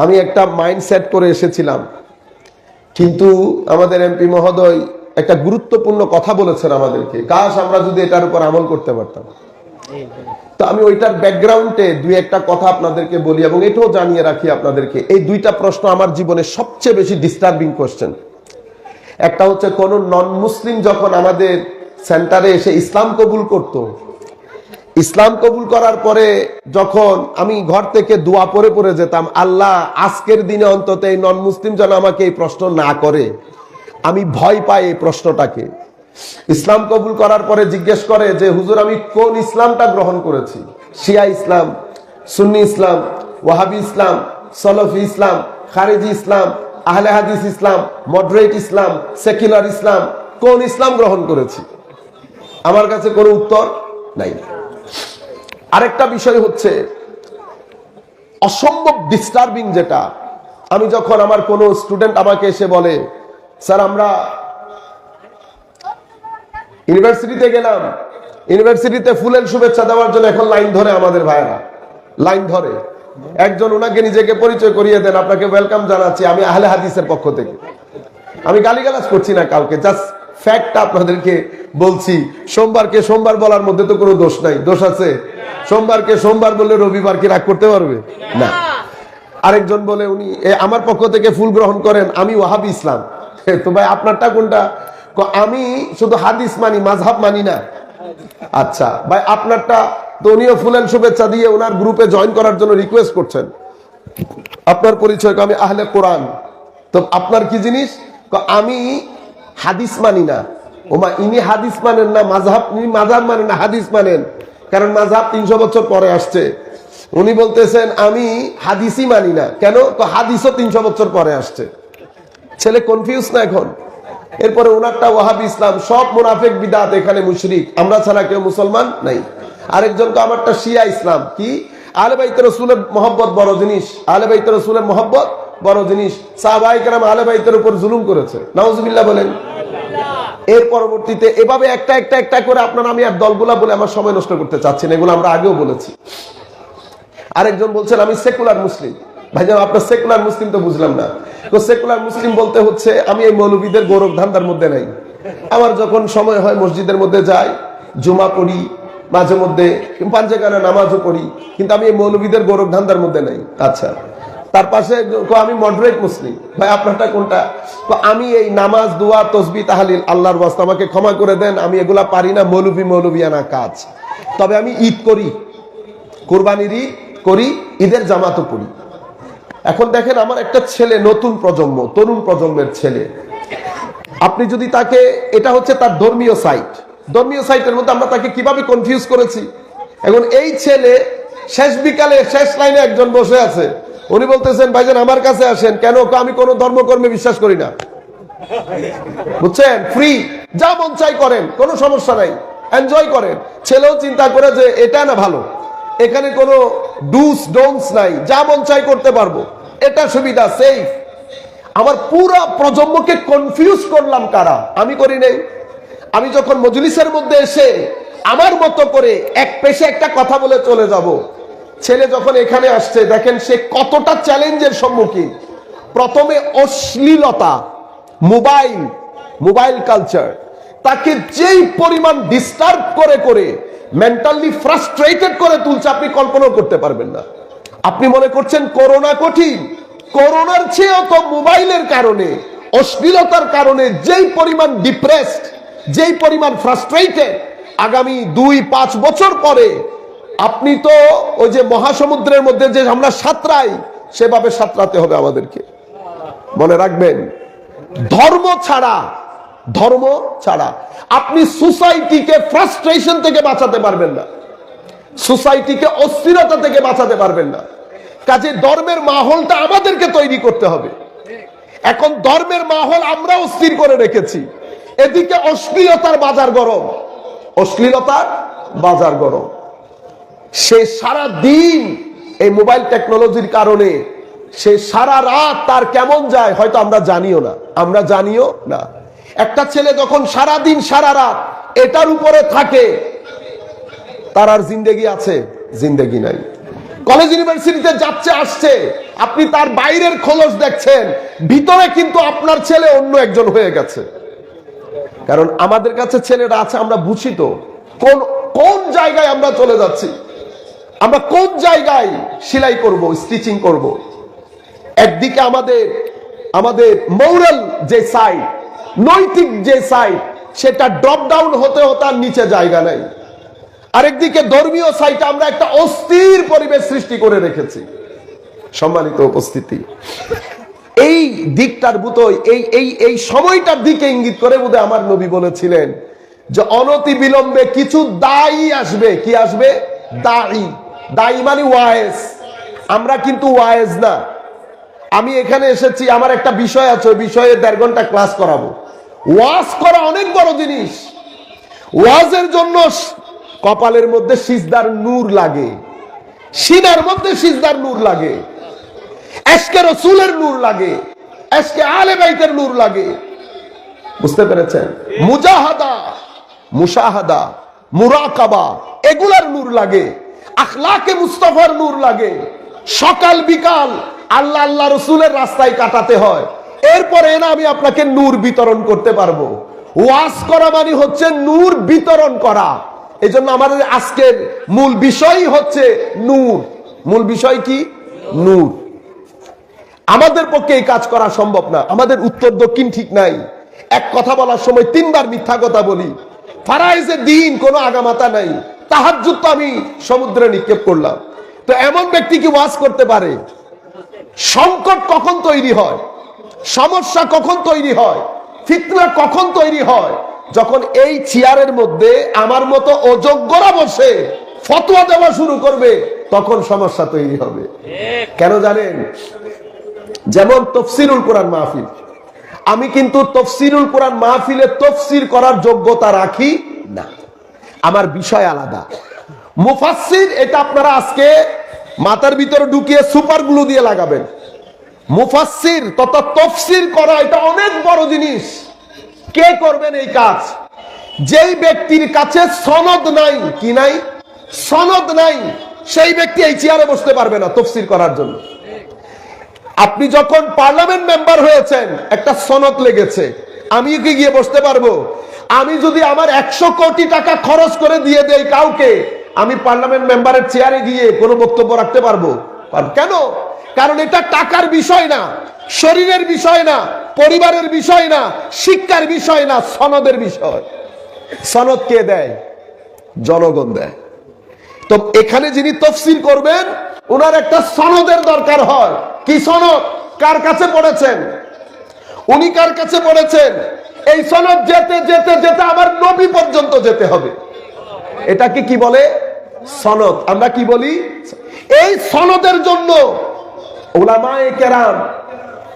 আমি একটা mind set করে এসেছিলাম, কিন্তু আমাদের এমপি মহোদয় একটা গুরুত্বপূর্ণ কথা বলেছেন আমাদেরকে, কাশ আমরা যদি এটার উপর আমল করতে পারতাম। তো আমি ওইটার ব্যাকগ্রাউন্ডে দুই একটা কথা আপনাদেরকে বলি এবং এটাও জানিয়ে রাখি আপনাদেরকে। এই দুইটা প্রশ্ন আমার জীবনে সবচেয়ে বেশি ডিস্টার্বিং কোশ্চেন। একটা হচ্ছে, কোন নন মুসলিম যখন আমাদের সেন্টারে এসে ইসলাম কবুল করত, ইসলাম কবুল করার পরে যখন আমি ঘর থেকে দোয়া পড়ে পড়ে যেতাম, আল্লাহ আজকের দিনে অন্তত এই নন মুসলিম যেন আমাকে এই প্রশ্ন না করে। আমি ভয় পাই এই প্রশ্নটাকে। ইসলাম কবুল করার পরে জিজ্ঞেস করে যে হুজুর আমি কোন ইসলামটা গ্রহণ করেছি, শিয়া ইসলাম, সুন্নি ইসলাম, ওয়াহাবি ইসলাম, সলফি ইসলাম, খারেজি ইসলাম, আহলে হাদিস ইসলাম, মডারেট ইসলাম, সেকুলার ইসলাম, কোন ইসলাম গ্রহণ করেছি? আমার কাছে কোনো উত্তর নাই। আরেকটা বিষয় হচ্ছে অসম্ভব ডিস্টার্বিং, যেটা আমি যখন আমার কোনো স্টুডেন্ট আমাকে এসে বলে, স্যার আমরা ইউনিভার্সিটিতে গেলাম, ইউনিভার্সিটিতে ফুলের শুভেচ্ছা দেওয়ার জন্য এখন লাইন ধরে আমাদের ভাইরা, লাইন ধরে। একজন ওনাকে নিজেকে পরিচয় করিয়ে দেন, আপনাকে ওয়েলকাম জানাচ্ছি, আমি আহলে হাদিসের পক্ষ থেকে। আমি গালিগালাজ করছি না কাউকে, জাস্ট ফ্যাক্টটা আপনাদেরকে বলছি। সোমবারকে সোমবার বলার মধ্যে তো কোনো দোষ নাই, দোষ আছে? সোমবারকে সোমবার বললে রবিবার কি রাগ করতে পারবে? না। আরেকজন বলে উনি আমার পক্ষ থেকে ফুল গ্রহণ করেন, আমি ওয়াহাবি ইসলাম। তো ভাই আপনারটা কোনটা? আমি শুধু হাদিস মানি, মাযহাব মানি না। আচ্ছা ভাই আপনারটা তো উনিও ফুলের শুভেচ্ছা দিয়ে ওনার গ্রুপে জয়েন করার জন্য রিকোয়েস্ট করছেন। আপনার পরিচয় আমি আহলে কোরআন। তো আপনার কি জিনিস? আমি হাদিস মানি না। ওমা ইনি হাদিস মানেন না, মাযহাব, ইনি মাযহাব মানেন না, হাদিস মানেন, কারণ মাযহাব 300 বছর পরে আসছে। উনি বলতেছেন আমি হাদিসই মানি না, কেন? তো হাদিসও 300 বছর পরে আসছে। ছেলে কনফিউজ না এখন? এরপরে ওনারটা ওয়াহাবি ইসলাম, সব মুনাফিক বিদআত, এখানে মুশরিক, আমরা ছাড়া কেউ মুসলমান নাই। আরেকজন তো আমারটা শিয়া ইসলাম, কি আহলে বাইত রাসূলের মহব্বত বড় জিনিস, আহলে বাইত রাসূলের মহব্বত বড় জিনিস, সাহাবায়ে কেরাম আহলে বাইতের উপর জুলুম করেছে, নাউজুবিল্লাহ বলেন। এর পরবর্তীতে এভাবে একটা একটা একটা করে আপনারা, আমি আর দলগুলা বলে আমার সময় নষ্ট করতে চাচ্ছি না, এগুলো আমরা আগেও বলেছি। আরেকজন বলছেন আমি সেকুলার মুসলিম। ভাইজান আপনার সেকুলার মুসলিম তো বুঝলাম না। তো সেকুলার মুসলিম বলতে হচ্ছে আমি এই মৌলবীদের গৌরব ধান্দার মধ্যে নাই। আমার যখন সময় হয় মসজিদের মধ্যে যাই, জুমা পড়ি, মাঝে মধ্যে পাঞ্জেগানা নামাজও পড়ি, কিন্তু আমি এই মৌলবীদের গৌরব ধান্দার মধ্যে নাই। আচ্ছা, তার পাশে আমি মডারেট মুসলিম। ভাই আপনারটা কোনটা? আমি এই নামাজ, দোয়া, তসবিহ, তাহলিল, আল্লাহর ওয়াস্তে আমাকে ক্ষমা করে দেন, আমি এগুলা পারি না, মৌলবিয়ানা কাজ। তবে আমি ঈদ করি, কুরবানির ঈদ করি, ঈদের জামাতও পড়ি। এখন দেখেন আমার একটা ছেলে, নতুন প্রজন্ম, তরুণ প্রজন্মের ছেলে, আপনি যদি তাকে, এটা হচ্ছে তার ধর্মীয় সাইট, ধর্মীয় সাইটের মধ্যে আমরা তাকে কিভাবে কনফিউজ করেছি। এখন এই ছেলে শেষ বিকালে শেষ লাইনে একজন বসে আছে, উনি বলতেছেন ভাইজান আমার কাছে আসেন, কেন? আমি কোনো ধর্মকর্মে বিশ্বাস করি না। বুঝছেন? ফ্রি, যা মন চাই করেন, কোনো সমস্যা নাই, এনজয় করেন। ছেলেও চিন্তা করে যে এটা না ভালো, এখানে কোনো ডুস ডোন্টস নাই, যা মন চাই করতে পারবো, এটা সুবিধা, সেফ। আমার পুরো প্রজন্মকে কনফিউজ করলাম কারা? আমি করি নাই। আমি যখন মজলিসের মধ্যে এসে আমার মতো করে এক পেশে একটা কথা বলে চলে যাব, ছেলে যখন এখানে আসছে দেখেন সে কতটা চ্যালেঞ্জের সম্মুখীন। প্রথমে অশ্লীলতা, মোবাইল কালচার তাকে যেই পরিমাণ ডিস্টার্ব করে করে মেন্টালি ফ্রাস্ট্রেটেড করে তুলছে, আপনি কল্পনা করতে পারবেন না। আপনি মনে করছেন করোনা কঠিন, করোনার চেয়েও তো মোবাইলের কারণে, অশ্লীলতার কারণে যেই পরিমাণ ডিপ্রেসড, যেই পরিমাণ ফ্রাস্ট্রেটেড, আগামী 2-5 বছর পরে আপনি তো ওই যে মহাসমুদ্রের মধ্যে যে আমরা সাঁতরাই, সেভাবে সাঁতরাতে হবে আমাদেরকে। মনে রাখবেন, ধর্ম ছাড়া আপনি সোসাইটিকে ফ্রাস্ট্রেশন থেকে বাঁচাতে পারবেন না, সোসাইটিকে অস্থিরতা থেকে বাঁচাতে পারবেন না। কাজে ধর্মের মাহলটা আমাদেরকে তৈরি করতে হবে। এখন ধর্মের মাহল আমরা অস্থির করে রেখেছি, এদিকে অশ্লীলতার বাজার গরম। সে সারা দিন এই মোবাইল টেকনোলজির কারণে সে সারা রাত তার কেমন যায় হয়তো আমরা জানিও না। একটা ছেলে যখন সারা দিন সারা রাত এটার উপরে থাকে, তার আর জিন্দেগি আছে? জিন্দেগি নাই। কলেজ ইউনিভার্সিটিতে যাচ্ছে আসছে, আপনি তার বাইরের খোলস দেখছেন, ভিতরে কিন্তু আপনার ছেলে অন্য একজন হয়ে গেছে। কারণ আমাদের কাছে ছেলেরা আছে, আমরা বুঝি তো কোন কোন জায়গায় আমরা চলে যাচ্ছি, আমরা কোন জায়গায় সেলাই করব, স্টিচিং করব। একদিকে আমাদের মোরাল যে সাইড, নৈতিক যে সাইড, সেটা ড্রপ ডাউন হতে হতে আর নিচে জায়গা নেই। আরেকদিকে ধর্মীয় সাইটে আমরা একটা অস্থির পরিবেশ সৃষ্টি করে রেখেছি। সম্মানিত উপস্থিতি, এই দিকটার বুতই এই সময়টার দিকে ইঙ্গিত করে বোধহয় আমার নবী বলেছিলেন যে অনতি বিলম্বে কিছু দায়ী আসবে। কি আসবে? দায়ী মানে ওয়াইজ। আমরা কিন্তু ওয়াইজ না। আমি এখানে এসেছি, আমার একটা বিষয় আছে, ওই বিষয়ে 1.5 ঘন্টা ক্লাস করাবো। ওয়াজ করা অনেক বড় জিনিস। ওয়াজের জন্য কপালের মধ্যে সিজদার নূর লাগে, সিনার মধ্যে সিজদার নূর লাগে, এশকে রাসূলের নূর লাগে, এশকে আলে বাইতের নূর লাগে। বুঝতে পেরেছেন? মুজাহাদা, মুশাহাদা, মুরাকাবা, এগুলার নূর লাগে, আখলাকে মুস্তাফার নূর লাগে। সকাল বিকাল আল্লাহ আল্লাহ রাসূলের রাস্তায় কাটাতে হয়, এরপরে না আমি আপনাকে নূর বিতরণ করতে পারবো। ওয়াজ করা মানে হচ্ছে নূর বিতরণ করা। এই জন্য আমাদের আজকের মূল বিষয় হচ্ছে নূর। মূল বিষয় কি? নূর। আমাদের পক্ষে এই কাজ করা সম্ভব না। আমাদের উত্তর দক্ষিণ ঠিক নাই। এক কথা বলার সময় 3 বার মিথ্যা কথা বলি। ফারাইজে দিন কোনো আগামাতা নাই। তাহাজ্জুদ তো আমি সমুদ্রে নিক্ষেপ করলাম। তো এমন ব্যক্তি কি ওয়াজ করতে পারে? সংকট কখন তৈরি হয়, সমস্যা কখন তৈরি হয়, ফিতনা কখন তৈরি হয়? যখন এই চেয়ারের মধ্যে আমার মতো অযোগ্যরা বসে ফতোয়া দেওয়া শুরু করবে, তখন সমস্যা তৈরি হবে। কেন জানেন? যেমন তফসিরুল কোরআন মাহফিল, আমি কিন্তু তফসিরুল কোরআন মাহফিলে তফসির করার যোগ্যতা রাখি না, আমার বিষয় আলাদা। মুফাসসির, এটা আপনারা আজকে মাথার ভিতরে ঢুকিয়ে সুপার গ্লু দিয়ে লাগাবেন। মুফাসসির তথা তফসির করা এটা অনেক বড় জিনিস। কে করবেন এই কাজ? যেই ব্যক্তির কাছে সনদ নাই, কি নাই? সনদ নাই, সেই ব্যক্তি এই চেয়ারে বসতে পারবে না তফসির করার জন্য। আপনি যখন পার্লামেন্ট মেম্বার হয়েছেন, একটা সনদ লেগেছে, আমি কি গিয়ে বসতে পারবো? আমি যদি আমার 100 কোটি টাকা খরচ করে দিয়ে দেই কাউকে, আমি পার্লামেন্ট মেম্বারের চেয়ারে গিয়ে কোনো বক্তব্য রাখতে পারবো? কেন? কারণ এটা টাকার বিষয় না, শরীরের বিষয় না, পরিবারের বিষয় না, শিক্ষার বিষয় না, সনদের বিষয়। সনদ কে দেয়? জনগণ দেয়। তো এখানে যিনি তফসির করবেন, ওনার একটা সনদের দরকার হয়। কি সনদ? কার কাছে পড়েছেন? উনি কার কাছে পড়েছেন? এই সনদ যেতে যেতে যেতে আমার নবী পর্যন্ত যেতে হবে। এটাকে কি বলে? সনদ। আমরা কি বলি? এই সনদের জন্য উলামায়ে কেরাম,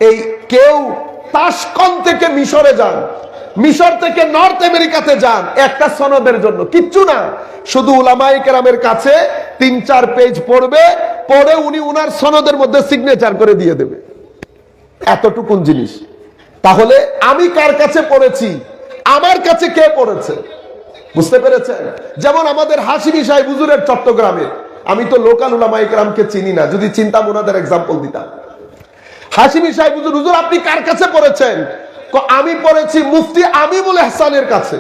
এই কেউ তাশকন থেকে মিশরে যান, মিশর থেকে নর্থ আমেরিকাতে যান একটা সনদের জন্য, কিচ্ছু না, শুধু উলামায়ে কেরামের কাছে 3-4 পেজ পড়বে, পড়ে উনি উনার সনদের মধ্যে সিগনেচার করে দিয়ে দেবে। এতটুকুন জিনিস। তাহলে আমি কার কাছে পড়েছি, আমার কাছে কে পড়েছে? বুঝতে পেরেছেন? যেমন আমাদের হাশিমি সাহেব হুজুরের চট্টগ্রামে, আমি তো লোকাল উলামায়ে কেরামকে চিনি না, যদি চিন্তাম ওনাদের এক্সাম্পল দিতাম। হাশিমি সাহেব হুজুর, হুজুর আপনি কার কাছে পড়েছেন? আমি পড়েছি মুফতি আমিনুল ইহসানের কাছে।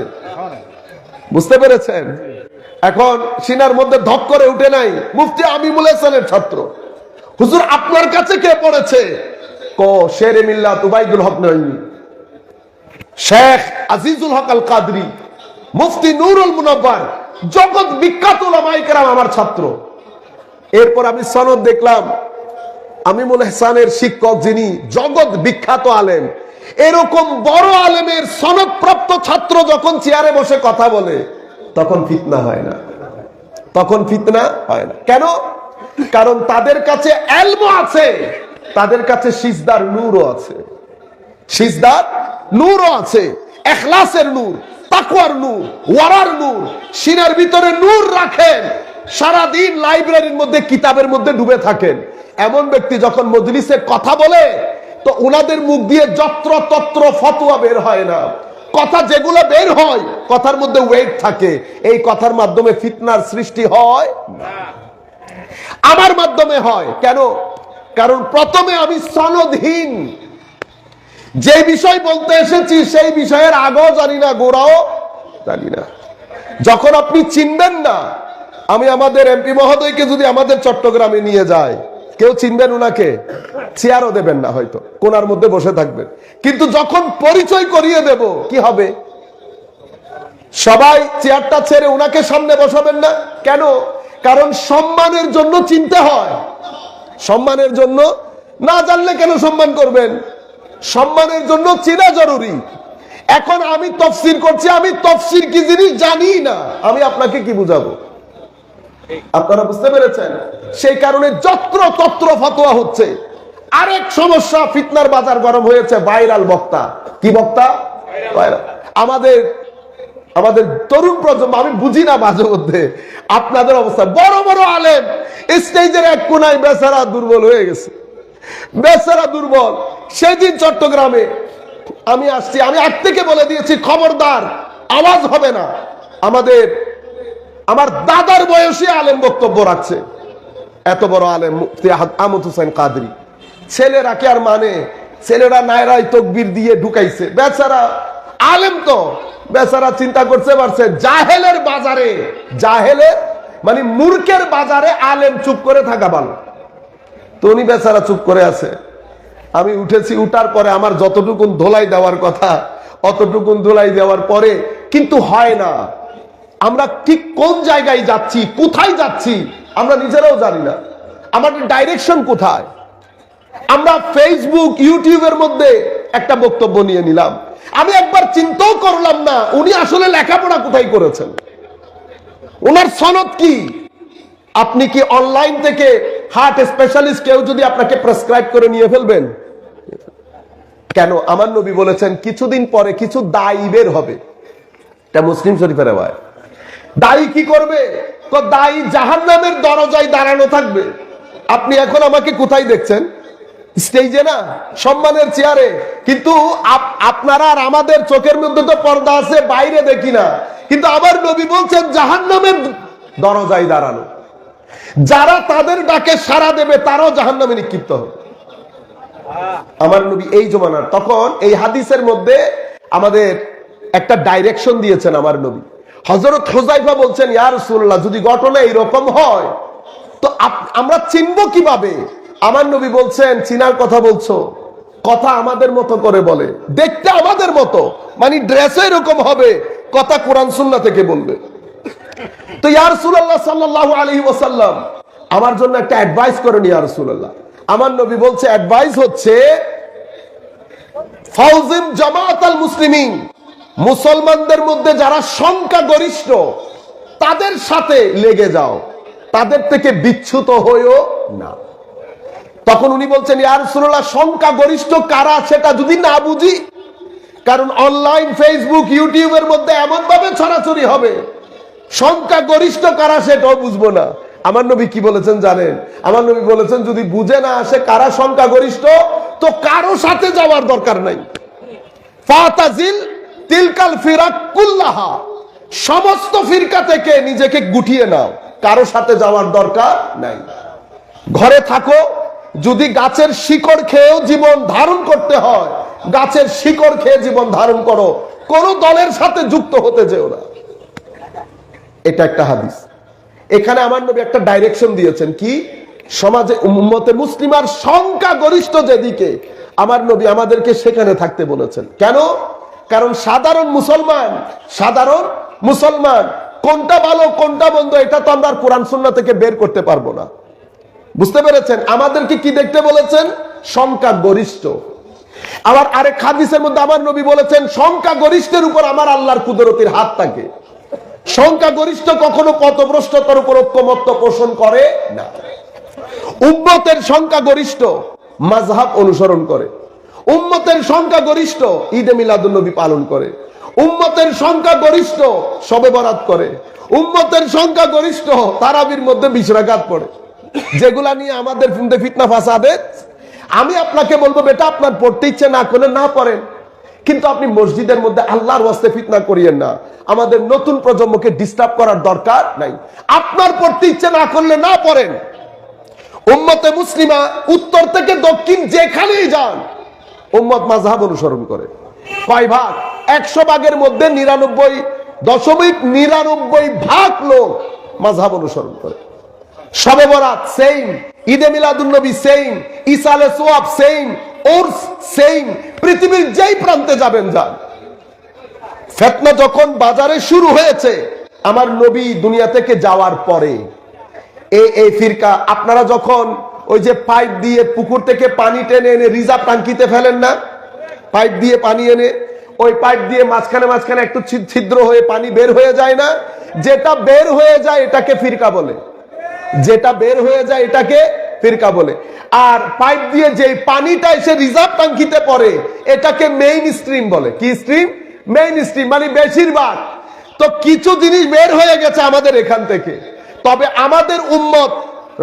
বুঝতে পেরেছেন? এখন সিনার মধ্যে ধক করে উঠে নাই, মুফতি আমিনুল ইহসানের ছাত্র। হুজুর আপনার কাছে কে পড়েছে? শেরে মিল্লাত উবাইদুল হক নঈমি, শেখ আজিজুল হক আল কাদরি, মুফতি নুরুল মুনাব্বার, জগৎ বিখ্যাত উলামায়ে কেরাম আমার ছাত্র। এরপর আমি সনদ দেখলাম, আমিনুল ইহসানের শিক্ষক যিনি জগৎ বিখ্যাত আলেম, এরকম বড় আলেমের সনদপ্রাপ্ত ছাত্র যখন চেয়ারে বসে কথা বলে, তখন ফিতনা হয় না, তখন ফিতনা হয় না। কেন? কারণ তাদের কাছে ইলম আছে, তাদের কাছে সিজদার নূরও আছে, সিজদার নূরও আছে, ইখলাসের নূর, তাকওয়ার নূর, ওয়ারার নূর, সিনার ভিতরে নূর রাখেন। সারা দিন লাইব্রেরির মধ্যে কিতাবের মধ্যে ডুবে থাকেন। এমন ব্যক্তি যখন মজলিসে কথা বলে, তো ওনাদের মুখ দিয়ে যত্র তত্র ফতোয়া বের হয় না। কথা যেগুলো বের হয়, কথার মধ্যে ওয়েট থাকে। এই কথার মাধ্যমে ফিতনার সৃষ্টি হয় না, আমার মাধ্যমে হয়। কেন? কারণ প্রথমে আমি সনদহীন যে বিষয় বলতে এসেছি সেই বিষয়ের আগেও জানি না, গোড়াও জানি না। যখন আপনি চিনবেন না, আমি আমাদের এমপি মহোদয়কে যদি আমাদের চট্টগ্রামে নিয়ে যায়, কেউ চিনবেন উনাকে, চেয়ারও দেবেন না, হয়তো কোনার মধ্যে বসে থাকবেন। কিন্তু যখন পরিচয় করিয়ে দেব, কি হবে? সবাই চেয়ারটা ছেড়ে উনাকে সামনে বসাবেন না। কেন? কারণ সম্মানের জন্য চিনতে হয়। সম্মানের জন্য, না জানলে কেন সম্মান করবেন? সম্মানের জন্য চেনা জরুরি। এখন আমি তাফসীর করছি, আমি তাফসীর কি জিনিস জানি না, আমি আপনাকে কি বুঝাবো? আপনারা বুঝতে পেরেছেন? সেই কারণে যত্র তত্র ফতোয়া হচ্ছে। আরেক সমস্যা, ফিতনার বাজার গরম হয়েছে, ভাইরাল বক্তা। কি বক্তা? ভাইরাল। আমাদের তরুণ প্রজন্ম, আমি বুঝি না মাঝে মধ্যে আপনাদের অবস্থা। বড় বড় আলেম স্টেজের এক কোনায় বেচারা দুর্বল হয়ে গেছে, বেচারা দুর্বল। সেদিন চট্টগ্রামে আমি আসছি, আমি আগ থেকে বলে দিয়েছি, খবরদার আওয়াজ হবে না। আমার দাদার বয়সী আলেম বক্তব্য রাখছে, এত বড় আলেম মুফতি আহমদ হোসেন কাদরি। ছেলেরা কি আর মানে? ছেলেরা নায়রায় তকবীর দিয়ে ঢুকাইছে। বেচারা আলেম তো, বেচারা চিন্তা করতে পারছে, জাহেলের বাজারে, জাহেলের মানে মূর্খের বাজারে আলেম চুপ করে থাকা ভালো। তো উনি বেচারা চুপ করে আছে। আমি উঠেছি, উঠার পরে আমার যতটুকুন ধোলাই দেওয়ার কথা অতটুকুন ধোলাই দেওয়ার পরে কিন্তু হয় না। আমরা ঠিক কোন জায়গায় যাচ্ছি, কোথায় যাচ্ছি আমরা নিজেরাও জানি না। আমাদের ডাইরেকশন কোথায়? আমরা ফেসবুক ইউটিউবের মধ্যে একটা বক্তব্য নিয়ে নিলাম, আমি একবার চিন্তাও করলাম না উনি আসলে লেখাপড়া কোথায় করেছেন, ওনার সনদ কি। আপনি কি অনলাইন থেকে হার্ট স্পেশালিস্ট কেউ যদি আপনাকে প্রেসক্রাইব করে নিয়ে ফেলবেন? কেন? আমার নবী বলেছেন কিছুদিন পরে কিছু দায়ী বের হবে। এটা মুসলিম শরীফের রেওয়ায়াত। দায়ী কি করবে? তো দায়ী জাহান্নামের দরজায় দাঁড়ানো থাকবে। আপনি এখন আমাকে কোথায় দেখছেন? স্টেজে না, সম্মানের চেয়ারে। কিন্তু আপনারা আর আমাদের চোখের মধ্যে তো পর্দা আছে, বাইরে দেখি না। কিন্তু আমার নবী বলছেন জাহান্নামের দরজায় দাঁড়ানো। যারা তাদের ডাকে সাড়া দেবে তারাও জাহান্নামে নিক্ষিপ্ত হবে। আমার নবী এই জমানার, তখন এই হাদিসের মধ্যে আমাদের একটা ডাইরেকশন দিয়েছেন আমার নবী। হযরত হুযায়ফা বলছেন, ইয়া রাসূলুল্লাহ, যদি ঘটনা এরকম হয় তো আমরা চিনবো কিভাবে? আমার নবী বলছেন, চিনার কথা বলছো, কথা আমাদের মতো করে বলে, দেখতে আমাদের মতো, মানে ড্রেসও এরকম হবে, কথা কোরআন সুন্নাহ থেকে বলবে। তো ইয়া রাসূলুল্লাহ সাল্লাল্লাহু আলাইহি ওয়াসাল্লাম, আমার জন্য একটা অ্যাডভাইস করেন ইয়া রাসূলুল্লাহ। আমার নবী বলছে, অ্যাডভাইস হচ্ছে ফাউজিম জামাআতাল মুসলিমিন, মুসলমানদের মধ্যে যারা সংখ্যা গরিষ্ঠ তাদের সাথে লেগে যাও, তাদের থেকে বিচ্যুত হইও না। তখন উনি বলছেন, ইয়া রাসূলুল্লাহ, সংখ্যা গরিষ্ঠ কারা সেটা যদি না বুঝি, কারণ অনলাইন ফেসবুক ইউটিউবের মধ্যে এমন ভাবে ছড়াছড়ি হবে, সংখ্যা গরিষ্ঠ কারা সেটাও বুঝবো না। আমার নবী কি বলেছেন জানেন? আমার নবী বলেছেন, যদি বুঝে না আসে কারা সংখ্যা গরিষ্ঠ, তো কারো সাথে যাওয়ার দরকার নাই। ফাতাজিল তিলকাল ফিরাক কুল্লাহা, সমস্ত ফিরকা থেকে নিজেকে গুটিয়ে নাও, কারো সাথে যাওয়ার দরকার নাই। ঘরে থাকো, যদি গাছের শিকড় খেয়েও জীবন ধারণ করতে হয়, গাছের শিকড় খেয়ে জীবন ধারণ করো, কোন দলের সাথে যুক্ত হতে যেও না। এটা একটা হাদিস। এখানে আমার নবী একটা ডাইরেকশন দিয়েছেন, কি? সমাজে উম্মতে মুসলিমার সংখ্যা গরিষ্ঠ যেদিকে, আমার নবী আমাদেরকে সেখানে থাকতে বলেছেন। কেন? কারণ সাধারণ মুসলমান কোনটা ভালো কোনটা মন্দ এটা তো আমরা কোরআন সুন্নাহ থেকে বের করতে পারবো না। বুঝতে পেরেছেন? আমাদেরকে কি দেখতে বলেছেন? সংখ্যা গরিষ্ঠ। আবার আরেক হাদিসের মধ্যে আমার নবী বলেছেন, সংখ্যা গরিষ্ঠের উপর আমার আল্লাহর কুদরতের হাত থাকে। সংখ্যা গরিষ্ঠ কখনো পথভ্রষ্টতার উপর ঐক্যমত্য পোষণ করে না। উম্মতের সংখ্যা গরিষ্ঠ মাযহাব অনুসরণ করে, উম্মতের সংখ্যা গরিষ্ঠ ঈদে মিলাদুন নবী পালন করে, উম্মতের সংখ্যা গরিষ্ঠ শবে বরাত করে, উম্মতের সংখ্যা গরিষ্ঠ তারাবির মধ্যে 20 রাকাত পড়ে। যেগুলা নিয়ে আমাদের ফিতনা ফাসাদে, আমি আপনাকে বলবো, বেটা আপনার পড়তে ইচ্ছে না করলে না পড়েন, কিন্তু আপনি মসজিদের মধ্যে আল্লাহর ওয়াস্তে ফিতনা করিয়েন না। আমাদের নতুন প্রজন্মকে ডিস্টার্ব করার দরকার নাই। আপনার পড়তে ইচ্ছে না করলে না পড়েন। উম্মতে মুসলিমা উত্তর থেকে দক্ষিণ যেখানেই যান উম্মত মাযহাব অনুসরণ করে। কয় ভাগ? 100 ভাগের মধ্যে 99.99 ভাগ লোক মাযহাব অনুসরণ করে। শবে বরাত সেইম, ঈদে মিলাদুন নবী সেইম, ইসালে সোয়াব সেইম, উরস সেইম। পৃথিবীর যেই প্রান্তে যাবেন যান। ফিতনা যখন বাজারে শুরু হয়েছে আমার নবী দুনিয়া থেকে যাওয়ার পরে, এই ফিরকা, আপনারা যখন ওই যে পাইপ দিয়ে পুকুর থেকে পানি টেনে এনে রিজার্ভ টাঙ্কিতে ফেলেন না, পাইপ দিয়ে পানি এনে ওই পাইপ দিয়ে মাঝখানে মাঝখানে একটু ছিদ্র হয়ে পানি বের হয়ে যায় না, যেটা বের হয়ে যায় এটাকে ফিরকা বলে, যেটা বের হয়ে যায় এটাকে ফিরকা বলে। আর পাইপ দিয়ে যে পানিটা এসে রিজার্ভ টাঙ্কিতে পড়ে এটাকে মেইন স্ট্রিম বলে। কি স্ট্রিম? মেইন স্ট্রিম, মানে বেশিরভাগ। তো কিছু জিনিস বের হয়ে গেছে আমাদের এখান থেকে। তবে আমাদের উম্মত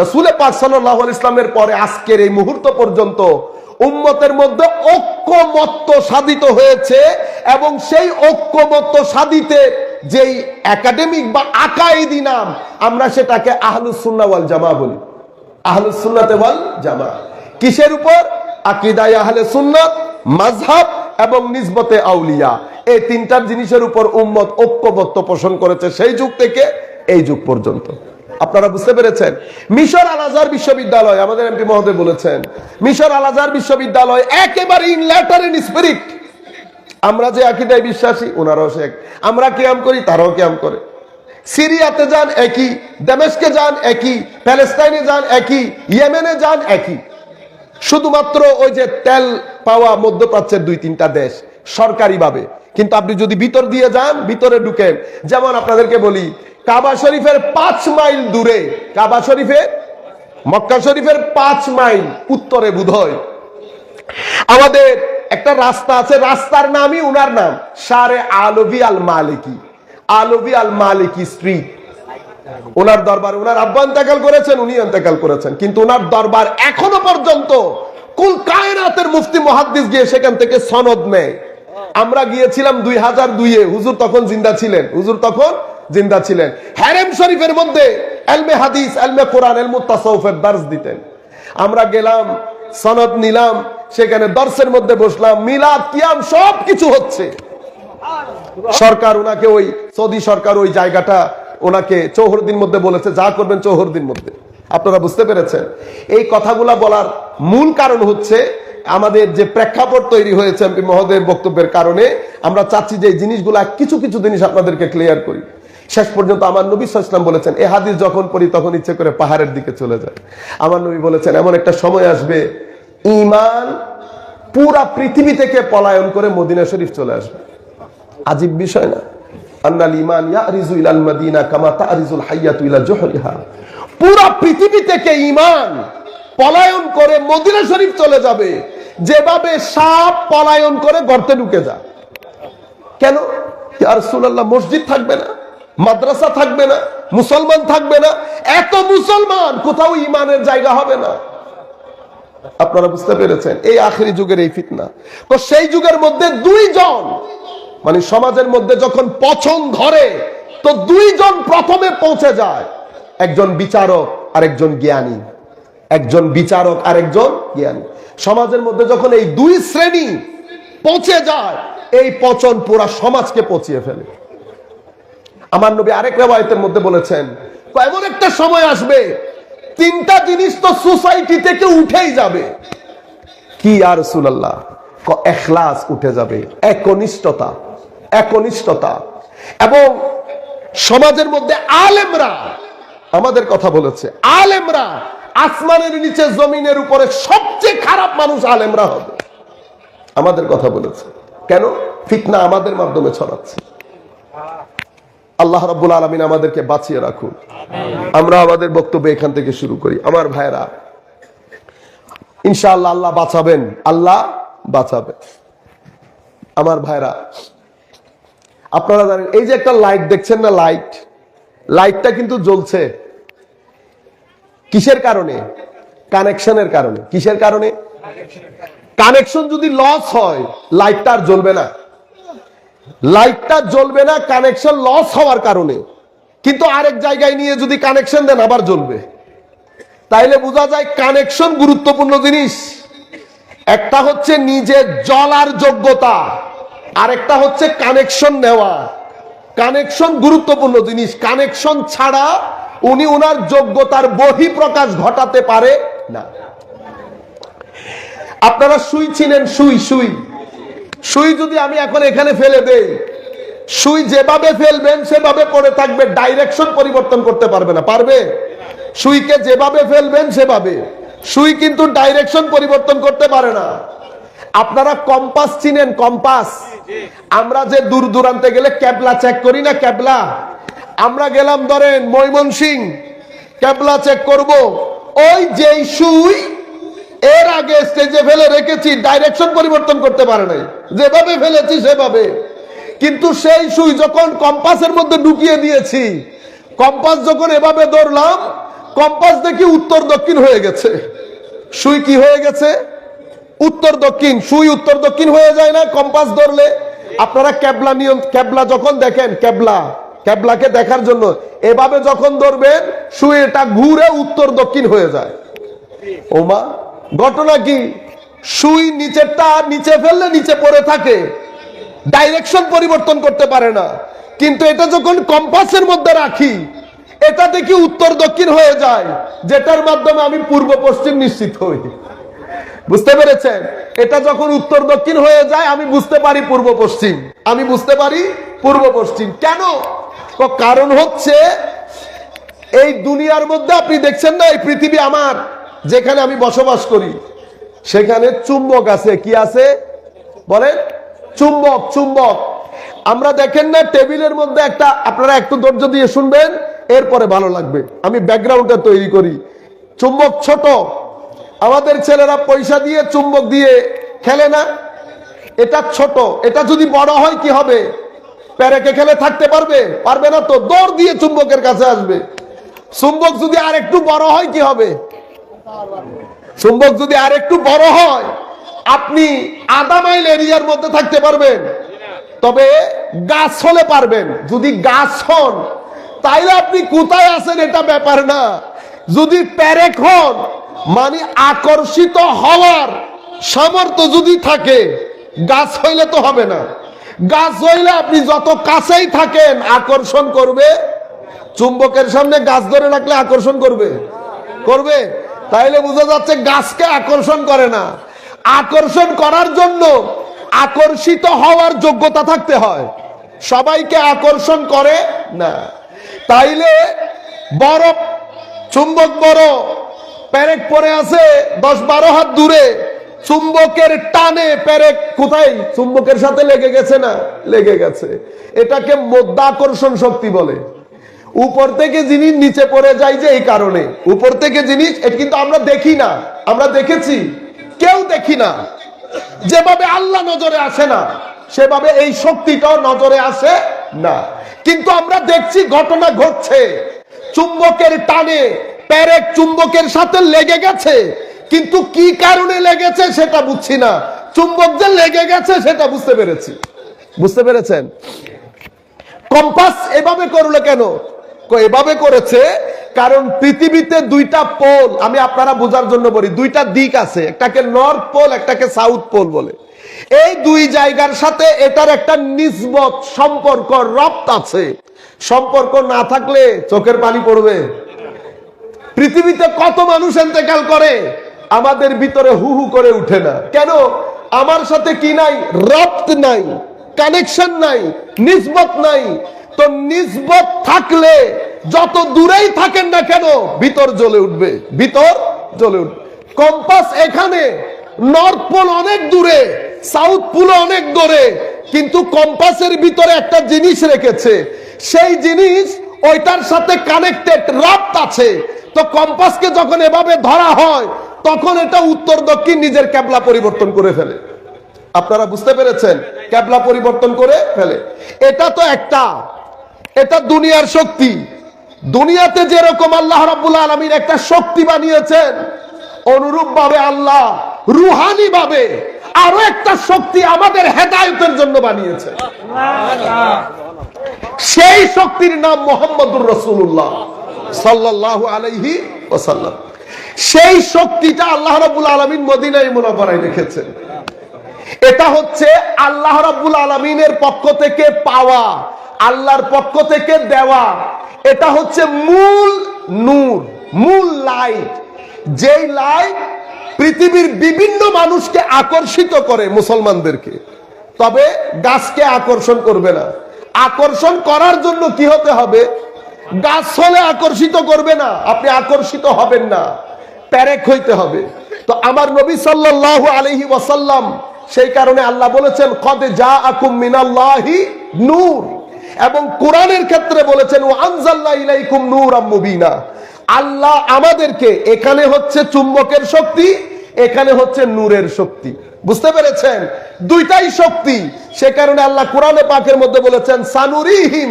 রাসূল পাক সাল্লাল্লাহু আলাইহি ইসলামের পরে আজকের এই মুহূর্ত পর্যন্ত উম্মতের মধ্যে ঐক্যমত্য সাধিত হয়েছে, এবং সেই ঐক্যমত্য সাধিতে যেই একাডেমিক বা আকাইদি নাম, আমরা সেটাকে আহলুস সুন্নাহ ওয়াল জামাআহ বলি। আহলুস সুন্নাত ওয়াল জামাআহ কিসের উপর? আকীদায়ে আহলে সুন্নাত, মাযহাব এবং নিসবতে আউলিয়া। এই তিনটার জিনিসের উপর উম্মত ঐক্যমত্য পোষণ করেছে সেই যুগ থেকে এই যুগ পর্যন্ত। আপনারা বুঝতে পেরেছেন? মিশর আল আজহার বিশ্ববিদ্যালয়, আমাদের এমপি মহোদয় বলেছেন, মিশর আল আজহার বিশ্ববিদ্যালয় একেবারে ইন লেটার এন্ড স্পিরিট। আমরা যে আকীদায় বিশ্বাসী ওনারাও সে, আমরা কিয়াম করি তারাও কিয়াম করে। সিরিয়াতে যান একই, দামেস্কে যান একই, প্যালেস্টাইনে যান একই, ইয়েমেনে যান একই। শুধুমাত্র ওই যে তেল পাওয়া মধ্যপ্রাচ্যের 2-3টা দেশ সরকারিভাবে, কিন্তু আপনি যদি ভিতর দিয়ে যান, ভিতরে ঢুকেন, যেমন আপনাদেরকে বলি কাবা শরীফের 5 মাইল দূরে, কাবা শরীফের, মক্কা শরীফের 5 মাইল উত্তরে বোধহয় আমাদের একটা রাস্তা আছে, রাস্তার নামই উনার নাম, শারে আলভী আল মালিকি, আলভী আল মালিকি স্ট্রিট। ওনার দরবার, ওনার আব্বা ইন্তেকাল করেছেন, উনি ইন্তেকাল করেছেন, কিন্তু ওনার দরবার এখনো পর্যন্ত কুল কায়নাতের মুফতি মুহাদ্দিস গিয়ে সেখান থেকে সনদ নেয়। আমরা গিয়েছিলাম 2002-এ, হুজুর তখন জিন্দা ছিলেন, হুজুর তখন জিন্দা ছিলেন। হারেম শরীফের মধ্যে ইলমে হাদিস, ইলমে কোরআন, ইলমুত তাসাউফের দর্স দিতেন। আমরা গেলাম, সনদ নিলাম, সেখানে দর্সের মধ্যে বসলাম, মিলাদ কিয়াম সবকিছু হচ্ছে। সরকার ওনাকে, ওই সৌদি সরকার ওই জায়গাটা ওনাকে চৌহদ্দিন মধ্যে বলেছে, যা করবেন চৌহদ্দিন মধ্যে। আপনারা বুঝতে পেরেছেন? এই কথাগুলা বলার মূল কারণ হচ্ছে আমাদের যে প্রেক্ষাপট তৈরি হয়েছে এমপি মহোদয়ের বক্তব্যের কারণে। আমরা চাচ্ছি যে এই জিনিসগুলা কিছু কিছু জিনিস আপনাদেরকে ক্লিয়ার করি। শেষ পর্যন্ত আমার নবী সাল্লাল্লাহু আলাইহি ওয়াসাল্লাম বলেছেন, এই হাদিস যখন পড়ি তখন ইচ্ছে করে পাহাড়ের দিকে চলে যায়। আমার নবী বলেছেন, এমন একটা সময় আসবে ঈমান পুরা পৃথিবী থেকে পলায়ন করে মদিনা শরীফ চলে আসবে। আজীব বিষয় না? আন্নাল ঈমান ইয়ারিজু ইলাল মাদিনা কামা তারিজুল হাইয়াতু ইলা জুহরিহা। পুরা পৃথিবী থেকে ঈমান পলায়ন করে মদিনা শরীফ চলে যাবে, যেভাবে সাপ পলায়ন করে গর্তে ঢুকে যায়। কেন? ইয়া রাসূলুল্লাহ, মসজিদ থাকবে না, মাদ্রাসা থাকবে না, মুসলমান থাকবে না, এত মুসলমান, কোথাও ঈমানের জায়গা হবে না। আপনারা বুঝতে পেরেছেন? এই আখেরি যুগের এই ফিতনা। তো সেই যুগের মধ্যে 2 জন, মানে সমাজের মধ্যে যখন পছন্দ ধরে তো 2 জন প্রথমে পৌঁছে যায়, একজন বিচারক আর একজন জ্ঞানী, একজন বিচারক আর একজন জ্ঞানী। সমাজের মধ্যে যখন এই 2 শ্রেণী পৌঁছে যায়, এই পচন পুরা সমাজকে পচিয়ে ফেলে। আমার নবী আরেক রিওয়ায়াতের মধ্যে বলেছেন, এমন একটা সময় আসবে 3টা জিনিস তো সোসাইটি থেকে উঠেই যাবে। কি ইয়া রাসূলুল্লাহ? ইখলাস উঠে যাবে, একনিষ্ঠতা, একনিষ্ঠতা। এবং সমাজের মধ্যে আলেমরা, আমাদের কথা বলেছে, আলেমরা আসমানের নিচে জমিনের উপরে সবচেয়ে খারাপ মানুষ আলেমরা হবে, আমাদের কথা বলেছে। কেন? ফিতনা আমাদের মাধ্যমে ছড়াচ্ছে। আল্লাহ রাব্বুল আলামিন আমাদেরকে বাঁচিয়ে রাখুন। আমরা আমাদের বক্তব্য এখান থেকে শুরু করি। আমার ভাইরা, ইনশাআল্লাহ আল্লাহ বাঁচাবেন, আল্লাহ বাঁচাবেন। আমার ভাইরা, আপনারা জানেন এই যে একটা লাইট দেখছেন না, লাইট, লাইটটা কিন্তু জ্বলছে কিসের কারণে? কানেকশনের কারণে। কিসের কারণে? কানেকশন যদি লস হয় লাইটটা আর জ্বলবে না, লাইটটা জ্বলবে না কানেকশন লস হওয়ার কারণে। কিন্তু আরেক জায়গায় নিয়ে যদি কানেকশন দেন আবার জ্বলবে। তাইলে বোঝা যায় কানেকশন গুরুত্বপূর্ণ জিনিস। একটা হচ্ছে নিজে জ্বলার যোগ্যতা, আর একটা হচ্ছে কানেকশন নেওয়া। কানেকশন গুরুত্বপূর্ণ জিনিস। কানেকশন ছাড়া উনি ওনার যোগ্যতার বহিঃপ্রকাশ ঘটাতে পারে না। আপনারা সুই চিনেন? সুই সুই সুই যদি আমি এখন এখানে ফেলে দেই, সুই যেভাবে ফেলবেন সেভাবে পড়ে থাকবে, ডাইরেকশন পরিবর্তন করতে পারবে না। পারবে? সুইকে যেভাবে ফেলবেন সেভাবে। সুই কিন্তু ডাইরেকশন পরিবর্তন করতে পারে না। আপনারা কম্পাস চিনেন? কম্পাস, আমরা যে দূর দূরান্তে গেলে ক্যাবলা চেক করি না? ক্যাবলা, আমরা গেলাম ধরেন ময়মনসিংহ, ক্যাবলা চেক করব, ওই যেই সুই এর আগে স্টেজে ফেলে রেখেছি, ডাইরেকশন পরিবর্তন করতে পারে নাই, যেভাবে ফেলেছি সেভাবে। কিন্তু সেই সুই যখন কম্পাসের মধ্যে ঢুকিয়ে দিয়েছি, কম্পাস যখন এভাবে ধরলাম, কম্পাস দেখি উত্তর দক্ষিণ হয়ে গেছে। সুই কি হয়ে গেছে? উত্তর দক্ষিণ। সুই উত্তর দক্ষিণ হয়ে যায় না কম্পাস ধরলে? আপনারা ক্যাবলা নিয়ম, ক্যাবলা যখন দেখেন, ক্যাবলাকে দেখার জন্য এভাবে যখন ধরবেন, সুই এটা ঘুরে উত্তর দক্ষিণ হয়ে যায়। ওমা, ঘটনা কি? সুই নিচেরটা নিচে ফেললে নিচে পড়ে থাকে, ডাইরেকশন পরিবর্তন করতে পারে না। কিন্তু এটা যখন কম্পাসের মধ্যে রাখি, এটা দেখি উত্তর দক্ষিণ হয়ে যায়, যেটার মাধ্যমে আমি পূর্ব পশ্চিম নিশ্চিত হই। বুঝতে পেরেছেন? এটা যখন উত্তর দক্ষিণ হয়ে যায়, আমি বুঝতে পারি পূর্ব পশ্চিম, আমি বুঝতে পারি পূর্ব পশ্চিম। কেন? কারণ হচ্ছে এই দুনিয়ার মধ্যে আপনি দেখছেন না, এই পৃথিবী আমার, যেখানে আমি বসবাস করি, সেখানে চুম্বক আছে। কি আছে বলেন? চুম্বক। চুম্বক আমরা দেখেন না টেবিলের মধ্যে একটা, আপনারা একটু ধৈর্য দিয়ে শুনবেন, এরপরে ভালো লাগবে। আমি ব্যাকগ্রাউন্ডটা তৈরি করি। চুম্বক ছোট, আমাদের ছেলেরা পয়সা দিয়ে চুম্বক দিয়ে খেলে না? এটা ছোট, এটা যদি বড় হয় কি হবে? প্যারেকে খেলে থাকতে পারবে? পারবে না তো, দৌড় দিয়ে চুম্বকের কাছে আসবে। চুম্বক যদি আর একটু বড় হয় কি হবে? চুম্বক যদি আর একটু বড় হয়, আপনি আধা মাইল এরিয়ার মধ্যে থাকতে পারবেন, তবে গাছ হলে পারবেন। যদি গাছ হন, তাইলে আপনি কোথায় আছেন এটা ব্যাপার না। যদি প্যারেক হন, মানে আকর্ষিত হওয়ার সামর্থ্য যদি থাকে, গাছ হইলে তো হবে না। গাছ হইলে আপনি যত কাছেই থাকেন আকর্ষণ করবে। চুম্বকের সামনে গাছ ধরে রাখলে আকর্ষণ করবে? করবে? তাইলে বোঝা যাচ্ছে গাছকে আকর্ষণ করে না। আকর্ষণ করার জন্য আকর্ষিত হওয়ার যোগ্যতা থাকতে হয়, সবাইকে আকর্ষণ করে না। তাইলে বড় চুম্বক, বড় প্যারেক পড়ে আছে 10-12 হাত দূরে, চুম্বকের টানে প্যারেক কোথায়? চুম্বকের সাথে লেগে গেছে না? লেগে গেছে। এটাকে মাধ্যাকর্ষণ শক্তি বলে। উপর থেকে জিনিস নিচে পড়ে যায় যে এই কারণে, উপর থেকে জিনিস, এটা কিন্তু আমরা দেখি না। আমরা দেখেছি? কেউ দেখি না। যেভাবে আল্লাহ নজরে আসে না, সেভাবে এই শক্তিটাও নজরে আসে না। কিন্তু আমরা দেখছি ঘটনা ঘটছে, চুম্বকের টানে প্যারেক চুম্বকের সাথে লেগে গেছে, কিন্তু কি কারণে লেগেছে সেটা বুঝছি না। চুম্বক যে লেগে গেছে সেটা বুঝতে পেরেছি। বুঝতে পেরেছেন? কম্পাস এভাবে করলো কেন? এভাবে করেছে কারণ পৃথিবীতে দুইটা পোল, আমি আপনারা বোঝার জন্য বলি, দুইটা দিক আছে, একটাকে নর্থ পোল, একটাকে সাউথ পোল বলে। এই দুই জায়গার সাথে এটার একটা নিসবত, সম্পর্ক, রপ্ত আছে। সম্পর্ক না থাকলে চোখের পানি পড়বে। পৃথিবীতে কত মানুষ ইন্তেকাল করে, আমাদের ভিতরে হু হু করে উঠে না কেন? আমার সাথে কি নাই? রপ্ত নাই, কানেকশন নাই, নিসবত নাই। তো নিসবত থাকলে যত দূরেই থাকেন না কেন, ভিতর জ্বলে উঠবে, ভিতর জ্বলে উঠবে। কম্পাস এখানে, নর্থ পোল অনেক দূরে, সাউথ পোল অনেক দূরে, কিন্তু কম্পাসের ভিতরে একটা জিনিস রেখেছে, সেই জিনিস ওইটার সাথে কানেক্টেড, রপ্ত আছে। তো কম্পাসকে যখন এভাবে ধরা হয়, তখন এটা উত্তর দক্ষিণ নিজের ক্যাবলা পরিবর্তন করে ফেলে। আপনারা বুঝতে পেরেছেন? ক্যাবলা পরিবর্তন করে ফেলে। এটা তো একটা, এটা দুনিয়ার শক্তি। দুনিয়াতে যেরকম আল্লাহ রাব্বুল আলামিন একটা শক্তি বানিয়েছেন, অনুরূপ ভাবে আল্লাহ রুহানি ভাবে আরো একটা শক্তি আমাদের হেদায়েতের জন্য বানিয়েছেন। সেই শক্তির নাম মুহাম্মদুর রাসূলুল্লাহ সাল্লাল্লাহু আলাইহি ওয়াসাল্লাম। সেই শক্তিটা আল্লাহ রাব্বুল আলামিন মদিনায়ে মুনাওয়ারায় রেখেছেন। এটা হচ্ছে আল্লাহ রাব্বুল আলামিনের পক্ষ থেকে পাওয়া, আল্লাহর পক্ষ থেকে দেওয়া। এটা হচ্ছে মূল নূর, মূল লাইট, যেই লাইট পৃথিবীর বিভিন্ন মানুষকে আকর্ষিত করে, মুসলমানদেরকে। তবে গাছকে আকর্ষণ করবে না। আকর্ষণ করার জন্য কি হতে হবে? গাছ হলে আকর্ষিত করবে না, আপনি আকর্ষিত হবেন না, প্যারেক হইতে হবে। তো আমার নবী সাল্লাল্লাহু আলাইহি ওয়াসাল্লাম, সেই কারণে আল্লাহ বলেছেন কদ জাআকুম মিনাল্লাহি নূর, এবং কোরআনের ক্ষেত্রে বলেছেন ওয়া আনজালনা ইলাইকুম নূরাম মুবিনা। আল্লাহ আমাদেরকে, এখানে হচ্ছে চুম্বকের শক্তি, এখানে হচ্ছে নূরের শক্তি। বুঝতে পেরেছেন? দুইটাই শক্তি। সে কারণে আল্লাহ কোরআনে পাকের মধ্যে বলেছেন সানুরিহিম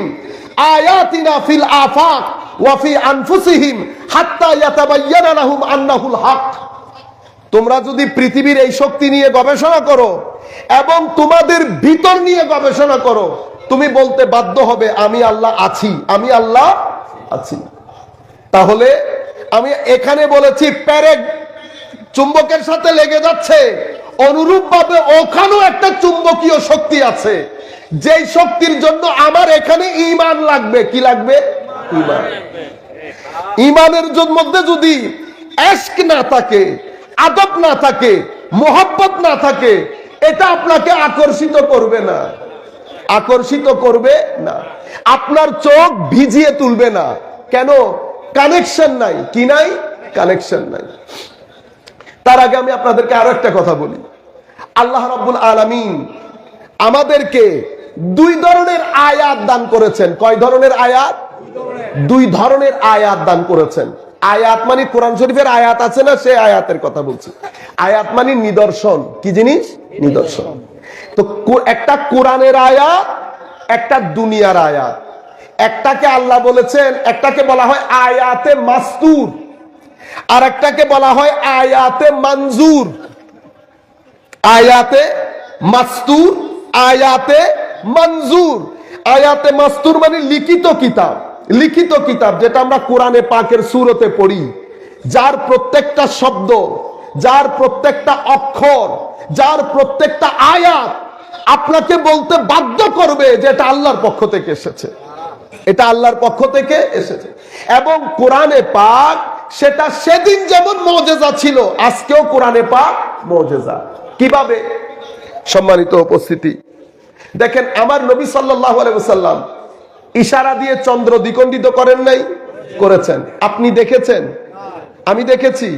আয়াতিনা ফিল আফাক ওয়া ফি আনফুসিহিম হাত্তা ইয়াতাবায়্যানা লাহুম আন্নাহুল হক। তোমরা যদি পৃথিবীর এই শক্তি নিয়ে গবেষণা করো এবং তোমাদের ভিতর নিয়ে গবেষণা করো, তুমি বলতে বাধ্য হবে আমি আল্লাহ আছি, আমি আল্লাহ আছি। তাহলে আমি এখানে বলেছি প্যারেক চুম্বকের সাথে লেগে যাচ্ছে, অনুরূপ ভাবে ওখানেও একটা চুম্বকীয় শক্তি আছে, যেই শক্তির জন্য আমার এখানে ঈমান লাগবে। কি লাগবে? ঈমান। ঈমানের মধ্যে যদি ইশক না থাকে, আদব না থাকে, মোহাব্বত না থাকে, এটা আপনাকে আকর্ষিত করবে না, আকর্ষিত করবে না। আপনার চোখ ভিজিয়ে তুলবে না। কেন? কানেকশন নাই। কি নাই? কানেকশন নাই। তার আগে আমি আপনাদেরকে আরো একটা কথা বলি। আল্লাহ রাব্বুল আলামিন আমাদেরকে দুই ধরনের আয়াত দান করেছেন। কয় ধরনের আয়াত? দুই ধরনের আয়াত দান করেছেন। আয়াত মানে কোরআন শরীফের আয়াত আছে না, সেই আয়াতের কথা বলছি। আয়াত মানে নিদর্শন। কি জিনিস? নিদর্শন। তো একটা কোরআনের আয়াত, একটা দুনিয়ার আয়াত। একটাকে আল্লাহ বলেছেন, একটাকে বলা হয় আয়াতে মাসতুর, আর একটাকে বলা হয় আয়াতে মঞ্জুর। আয়াতে মাসতুর, আয়াতে মঞ্জুর। আয়াতে মাসতুর মানে লিখিত কিতাব, লিখিত কিতাব যেটা আমরা কোরআনে পাকের সূরতে পড়ি, যার প্রত্যেকটা শব্দ, যার প্রত্যেকটা অক্ষর, যার প্রত্যেকটা আয়াত আপনাকে বলতে বাধ্য করবে যে এটা আল্লাহর পক্ষ থেকে এসেছে, এটা আল্লাহর পক্ষ থেকে এসেছে। এবং কোরআনে পাক সেটা সেদিন যেমন মুজিজা ছিল, আজকেও কোরআনে পাক মুজিজা। কিভাবে? সম্মানিত উপস্থিতি, দেখেন আমার নবী সাল্লাল্লাহু আলাইহি ওয়াসাল্লাম ইশারা দিয়ে চন্দ্র দ্বিখণ্ডিত করেন নাই? করেছেন। আপনি দেখেছেন? আমি দেখেছি।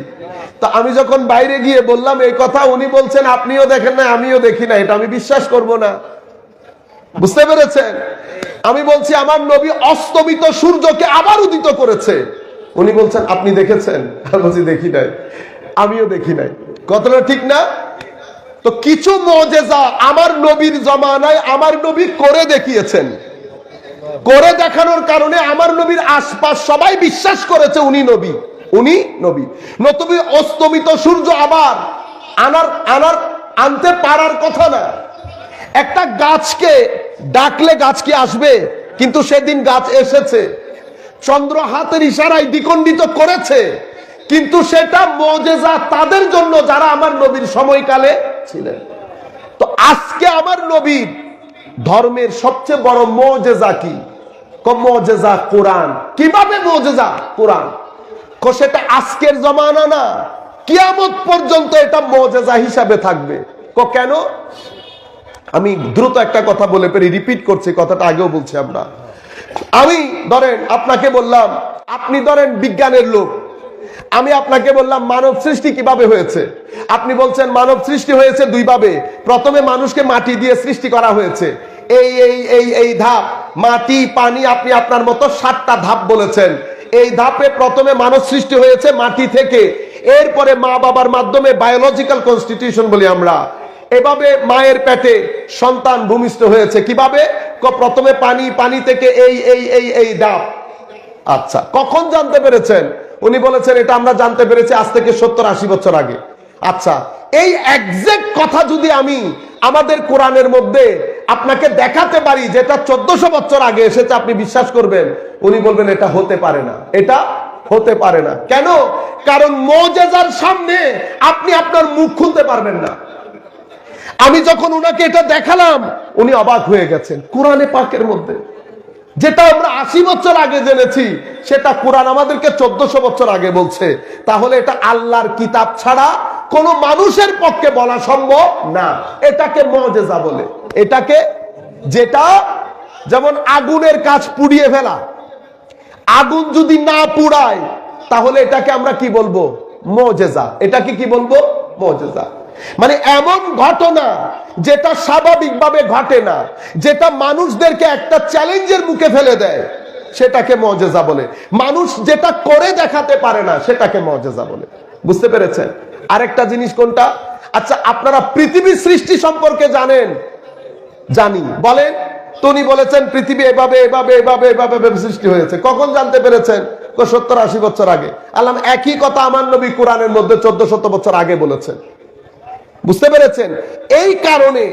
তো আমি যখন বাইরে গিয়ে বললাম এই কথা, উনি বলছেন আপনিও দেখেন না, আমিও দেখি না, এটা আমি বিশ্বাস করব না। বুঝতে পেরেছেন? আমি বলছি আমার নবী অস্তমিত সূর্যকে আবার উদিত করেছে, উনি বলছেন আপনি দেখেছেন? আমি বলছি দেখি নাই, আমিও দেখি নাই। কথাটা ঠিক না? তো কিছু মুজিজা আমার নবীর জমানায় আমার নবী করে দেখিয়েছেন। করে দেখানোর কারণে আমার নবীর আশপাশ সবাই বিশ্বাস করেছে উনি নবী, উনি নবী। নতুবি অস্তমিত সূর্য আবার আনতে পারার কথা না। একটা গাছকে ডাকলে গাছ কি আসবে? কিন্তু সেদিন গাছ এসেছে, চন্দ্র হাতের ইশারায় দ্বিখণ্ডিত করেছে, কিন্তু সেটা মুজিজা তাদের জন্য যারা আমার নবীর সময়কালে ছিলেন। তো আজকে আমার নবীর ধর্মের সবচেয়ে বড় মুজিজা কি? মুজিজা কোরআন। কিভাবে মুজিজা? কোরআন। সেটা আজকের জমানা না, কিয়ামত পর্যন্ত এটা মুজিজা হিসাবে থাকবে। কেন? আমি দ্রুত একটা কথা বলে পেরে রিপিট করছি, কথাটা আগেও বলছি আমরা। আমি ধরেন আপনাকে বললাম, আপনি ধরেন বিজ্ঞানের লোক, আমি আপনাকে বললাম মানব সৃষ্টি কিভাবে হয়েছে। আপনি বলছেন মানব সৃষ্টি হয়েছে দুই ভাবে। প্রথমে মানুষকে মাটি দিয়ে সৃষ্টি করা হয়েছে, এই এই এই এই ধাপ, মাটি, পানি, আপনি আপনার মতো 7টা ধাপ বলেছেন। এই ধাপে প্রথমে মানব সৃষ্টি হয়েছে মাটি থেকে, এরপরে মা বাবার মাধ্যমে বায়োলজিক্যাল কনস্টিটিউশন বলি আমরা, এভাবে মায়ের পেটে সন্তান ভূমিষ্ঠ হয়েছে। কিভাবে? প্রথমে পানি, পানি থেকে এই এই এই এই ধাপ। আচ্ছা, কখন জানতে পেরেছেন? উনি বলেছেন এটা আমরা জানতে পেরেছি আজ থেকে 70-80 বছর আগে। আচ্ছা, এই এক্সাক্ট কথা যদি আমি আমাদের কোরআনের মধ্যে আপনাকে দেখাতে পারি যেটা 1400 বছর আগে এসেছে, আপনি বিশ্বাস করবেন? উনি বলবেন এটা হতে পারে না, এটা হতে পারে না। কেন? কারণ মুজিজার সামনে আপনি আপনার মুখ খুলতে পারবেন না। আমি যখন উনাকে এটা দেখালাম, উনি অবাক হয়ে গেছেন। কোরআনে পাকের মধ্যে যেটা আমরা 80 বছর আগে জেনেছি, সেটা কোরআন আমাদেরকে 1400 বছর আগে বলছে। তাহলে এটা আল্লাহর কিতাব ছাড়া কোন মানুষের পক্ষে বলা সম্ভব না। এটাকে মুজিজা বলে। এটাকে, যেটা যেমন আগুনের কাজ পুড়িয়ে ফেলা, আগুন যদি না পুড়ায় তাহলে এটাকে আমরা কি বলবো? মুজিজা। এটাকে কি বলবো? মুজিজা। মানে এমন ঘটনা যেটা স্বাভাবিকভাবে ঘটে না, যেটা মানুষদেরকে একটা চ্যালেঞ্জের মুখে ফেলে দেয়, সেটাকে মুজিজা বলে। মানুষ যেটা করে দেখাতে পারে না, সেটাকে মুজিজা বলে। বুঝতে পেরেছেন? আরেকটা জিনিস কোনটা? আচ্ছা, আপনারা পৃথিবীর সৃষ্টি সম্পর্কে জানেন? জানি। বলেন। উনি বলেছেন পৃথিবী এভাবে এভাবে এভাবে এভাবে সৃষ্টি হয়েছে। কখন জানতে পেরেছেন? 70-80 বছর আগে। আল্লাহ একই কথা আমার নবী কোরআনের মধ্যে 1400 বছর আগে বলেছেন। বুঝতে পেরেছেন? এই কারণে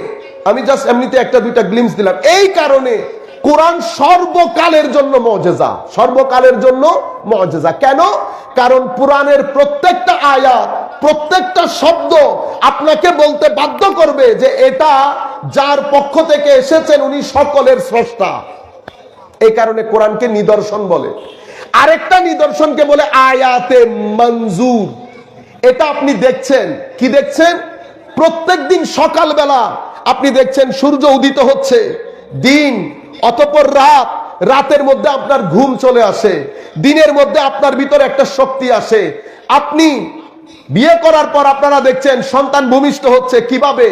আমি জাস্ট এমনিতে একটা দুইটা গ্লিমস দিলাম। এই কারণে কোরআন সর্বকালের জন্য মুজিজা। সর্বকালের জন্য মুজিজা। কেন? কারণ কোরআনের প্রত্যেকটা আয়াত, প্রত্যেকটা শব্দ আপনাকে বলতে বাধ্য করবে যে এটা যার পক্ষ থেকে এসেছেন উনি সকলের স্রষ্টা। এই কারণে কোরআনকে নিদর্শন বলে। আরেকটা নিদর্শনকে বলে আয়াতে মঞ্জুর। এটা আপনি দেখছেন। কি দেখছেন? প্রত্যেকদিন সকালবেলা আপনি দেখছেন সূর্য উদিত হচ্ছে, দিন, অতঃপর রাত, রাতের মধ্যে আপনার ঘুম চলে আসে, দিনের মধ্যে আপনার ভিতরে একটা শক্তি আসে। আপনি বিয়ে করার পর আপনারা দেখছেন সন্তান ভূমিষ্ঠ হচ্ছে। কিভাবে?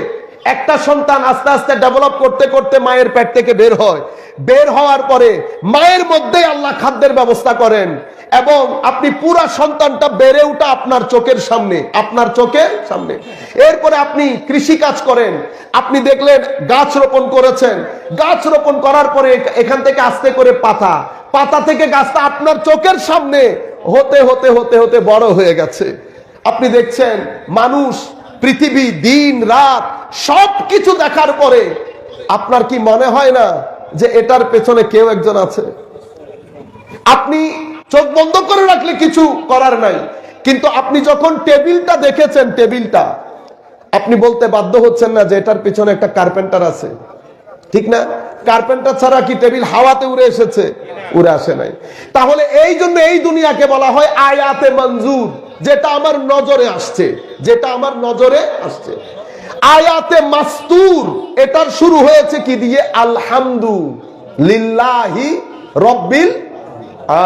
একটা সন্তান আস্তে আস্তে ডেভেলপ করতে করতে মায়ের পেট থেকে বের হয়। বের হওয়ার পরে মায়ের মধ্যেই আল্লাহ খাদ্যের ব্যবস্থা করেন, এবং আপনি পুরা সন্তানটা বেড়ে ওঠা আপনার চোখের সামনে, আপনার চোখের সামনে। এরপরে আপনি কৃষি কাজ করেন, আপনি দেখলেন গাছ রোপণ করেছেন, গাছ রোপণ করার পরে এখান থেকে আস্তে করে পাতা, পাতা থেকে গাছটা আপনার চোখের সামনে হতে হতে হতে হতে বড় হয়ে গেছে। আপনি দেখছেন মানুষ, পৃথিবী, দিন রাত সবকিছু দেখার পরে আপনার কি মনে হয় না যে এটার পেছনে কেউ একজন আছে? আপনি চোখ বন্ধ করে রাখলে কিছু করার নাই, কিন্তু আপনি যখন টেবিলটা দেখেছেন, টেবিলটা আপনি বলতে বাধ্য হচ্ছেন না যে এটার পিছনে একটা কার্পেন্টার আছে, ঠিক না? কার্পেন্টার ছাড়া কি টেবিল হাওয়াতে উড়ে এসেছে? উড়ে আসে নাই। তাহলে এই জন্য এই দুনিয়াকে বলা হয় আয়াতে মঞ্জুর, যেটা আমার নজরে আসছে, যেটা আমার নজরে আসছে। আয়াতে মাস্তুর, এটার শুরু হয়েছে কি দিয়ে? আলহামদুলিল্লাহি রব্বিল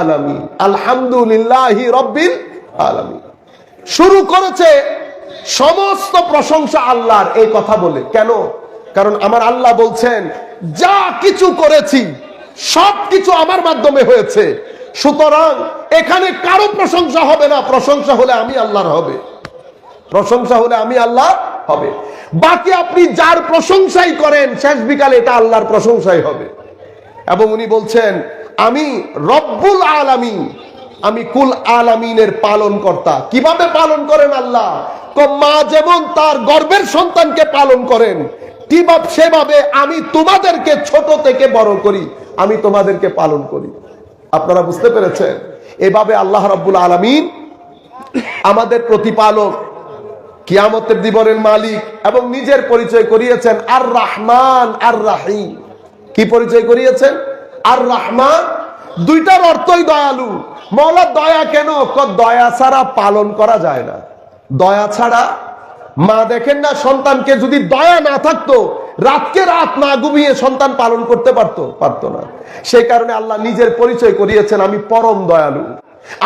আলামিন। আলহামদুলিল্লাহি রব্বিল আলামিন শুরু করেছে সমস্ত প্রশংসা আল্লাহর, এই কথা বলে। কেন? কারণ আমার আল্লাহ বলছেন যা কিছু করেছি সবকিছু আমার মাধ্যমে হয়েছে, সুতরাং এখানে কারো প্রশংসা হবে না, প্রশংসা হলে আমি আল্লাহর হবে, প্রশংসা হলে আমি আল্লাহ হবে। বাকি আপনি যার প্রশংসাই করেন, শেষ বিকালে এটা আল্লাহর প্রশংসাই হবে। এবং উনি বলছেন আমি রব্বুল আলামিন, আমি কুল আলামিনের পালন কর্তা। কিভাবে পালন করেন আল্লাহ? মা যেমন তার গর্ভের সন্তানকে পালন করেন, সেভাবে আমি তোমাদেরকে ছোট থেকে বড় করি, আমি তোমাদেরকে পালন করি। আপনারা বুঝতে পেরেছেন? এভাবে আল্লাহ রাব্বুল আলামিন আমাদের প্রতিপালক, কিয়ামতের দিবসের মালিক, এবং নিজের পরিচয় করিয়েছেন আর রহমান আর রাহিম। কি পরিচয় করিয়েছেন? আর রহমান, দুইটার অর্থই দয়ালু। মওলা দয়া কেন? দয়া ছাড়া পালন করা যায় না। দয়া ছাড়া, মা দেখেন না সন্তানকে, যদি দয়া না থাকতো রাতকে রাত না ঘুমিয়ে সন্তান পালন করতে পারতো না। সেই কারণে আল্লাহ নিজের পরিচয় করিয়েছেন আমি পরম দয়ালু,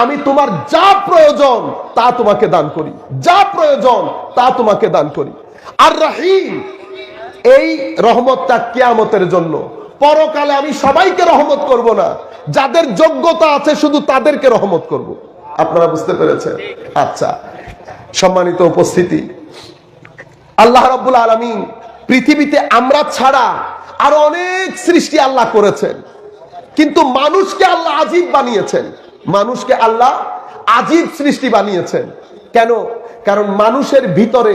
আমি তোমার যা প্রয়োজন তা তোমাকে দান করি, যা প্রয়োজন তা তোমাকে দান করি। আর রহিম, এই রহমতটা কিয়ামতের জন্য। পরকালে আমি সবাইকে রহমত করব না, যাদের যোগ্যতা আছে শুধু তাদেরকে রহমত করব। আপনারা বুঝতে পেরেছেন? আচ্ছা, সম্মানিত উপস্থিতি, আল্লাহ রাব্বুল আলামিন পৃথিবীতে আমরা ছাড়া আরো অনেক সৃষ্টি আল্লাহ করেছেন, কিন্তু মানুষকে আল্লাহ আজীব বানিয়েছেন। মানুষকে আল্লাহ আজীব সৃষ্টি বানিয়েছেন। কেন? কারণ মানুষের ভিতরে,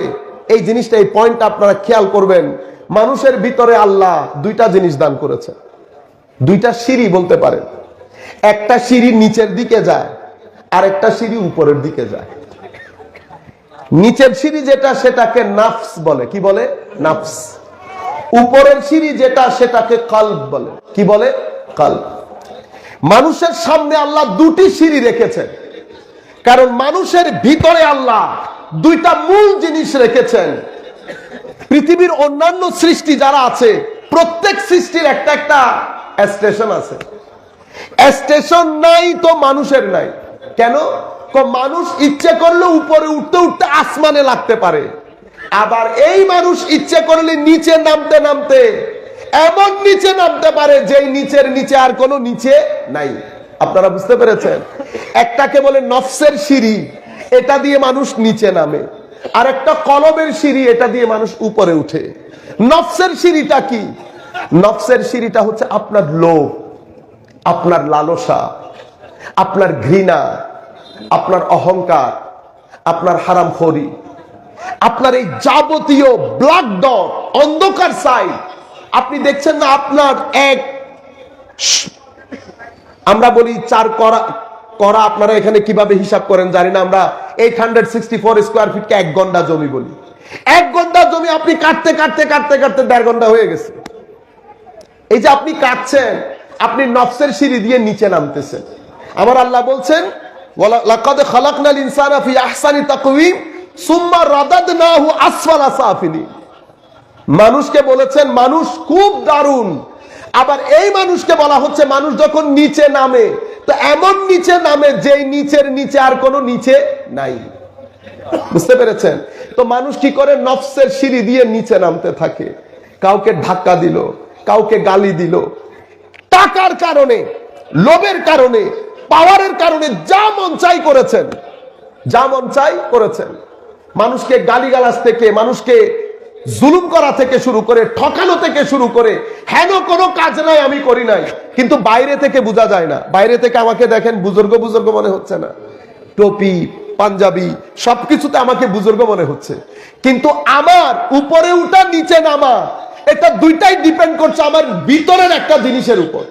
এই জিনিসটা, এই পয়েন্টটা আপনারা খেয়াল করবেন, মানুষের ভিতরে আল্লাহ দুইটা জিনিস দান করেছেন। দুইটা সিঁড়ি বলতে পারেন। একটা সিঁড়ি নিচের দিকে যায়, আরেকটা সিঁড়ি উপরের দিকে যায়। নিচের সিঁড়ি যেটা সেটাকে নাফস বলে। কি বলে? নাফস। উপরের সিঁড়ি যেটা সেটাকে কলব বলে। কি বলে? কলব। মানুষের সামনে আল্লাহ দুটি সিঁড়ি রেখেছেন, কারণ মানুষের ভিতরে আল্লাহ দুইটা মূল জিনিস রেখেছেন। পৃথিবীর অন্যান্য সৃষ্টি যারা আছে, প্রত্যেক সৃষ্টির একটা একটা স্টেশন আছে। স্টেশন নাই তো মানুষের নাই। কেন? মানুষ ইচ্ছে করলে উপরে উঠতে উঠতে আসমানে লাগতে পারে, আবার এই মানুষ ইচ্ছে করলে নিচে নামতে নামতে এমন নিচে নামতে পারে যে নিচের নিচে আর কোনো নিচে নাই। আপনারা বুঝতে পেরেছেন? একটাকে বলে নফসের সিঁড়ি, এটা দিয়ে মানুষ নিচে নামে, আর একটা কলবের সিঁড়ি, এটা দিয়ে মানুষ উপরে উঠে। নফসের সিঁড়িটা কি? নফসের সিঁড়িটা হচ্ছে আপনার লোভ, আপনার লালসা, আপনার ঘৃণা, আপনার অহংকার, আপনার হারামখোরি, আপনার এই যাবতীয় ব্ল্যাক ডট, অন্ধকার সাইড। আপনি দেখছেন না আপনার এক, আমরা বলি 4 করা, আপনারা এখানে কিভাবে হিসাব করেন জানি না, আমরা 864 স্কোয়ার ফিটকে 1 ঘন্টা জমি বলি। 1 ঘন্টা জমি আপনি কাটতে কাটতে কাটতে কাটতে 1.5 ঘন্টা হয়ে গেছে। এই যে আপনি কাটছেন, আপনি নফসের সিঁড়ি দিয়ে নিচে নামতেছেন। আমার আল্লাহ বলছেন, লাকাদ খালাকনাল ইনসানা ফি আহসানি তাকওয়িম সুম্মা রাদাদনাহু আসফালা সাফিলিন। মানুষকে বলেছেন মানুষ খুব দারুণ, আবার এই মানুষকে বলা হচ্ছে মানুষ যখন নিচে নামে তো এমন নিচে নামে যেই নিচের নিচে আর কোনো নিচে নাই। বুঝতে পেরেছেন? তো মানুষ কি করে? নফসের সিঁড়ি দিয়ে নিচে নামতে থাকে। কাউকে ধাক্কা দিল, কাউকে গালি দিল, টাকার কারণে, লোভের কারণে, পাওয়ারের কারণে যা মন চাই করেছেন, যা মন চাই করেছেন। মানুষকে গালিগালাজ থেকে, মানুষকে জুলুম করা থেকে শুরু করে, ঠকানো থেকে শুরু করে, হেন কোনো কাজ নাই আমি করি নাই, কিন্তু বাইরে থেকে বোঝা যায় না। বাইরে থেকে আমাকে দেখেন বুজুর্গ বুজুর্গ মনে হচ্ছে না, টুপি পাঞ্জাবি সবকিছুতে আমাকে বুজুর্গ মনে হচ্ছে, কিন্তু আমার উপরে উঠা নিচে নামা, এটা দুইটাই ডিপেন্ড করছে আমার ভিতরের একটা জিনিসের উপর।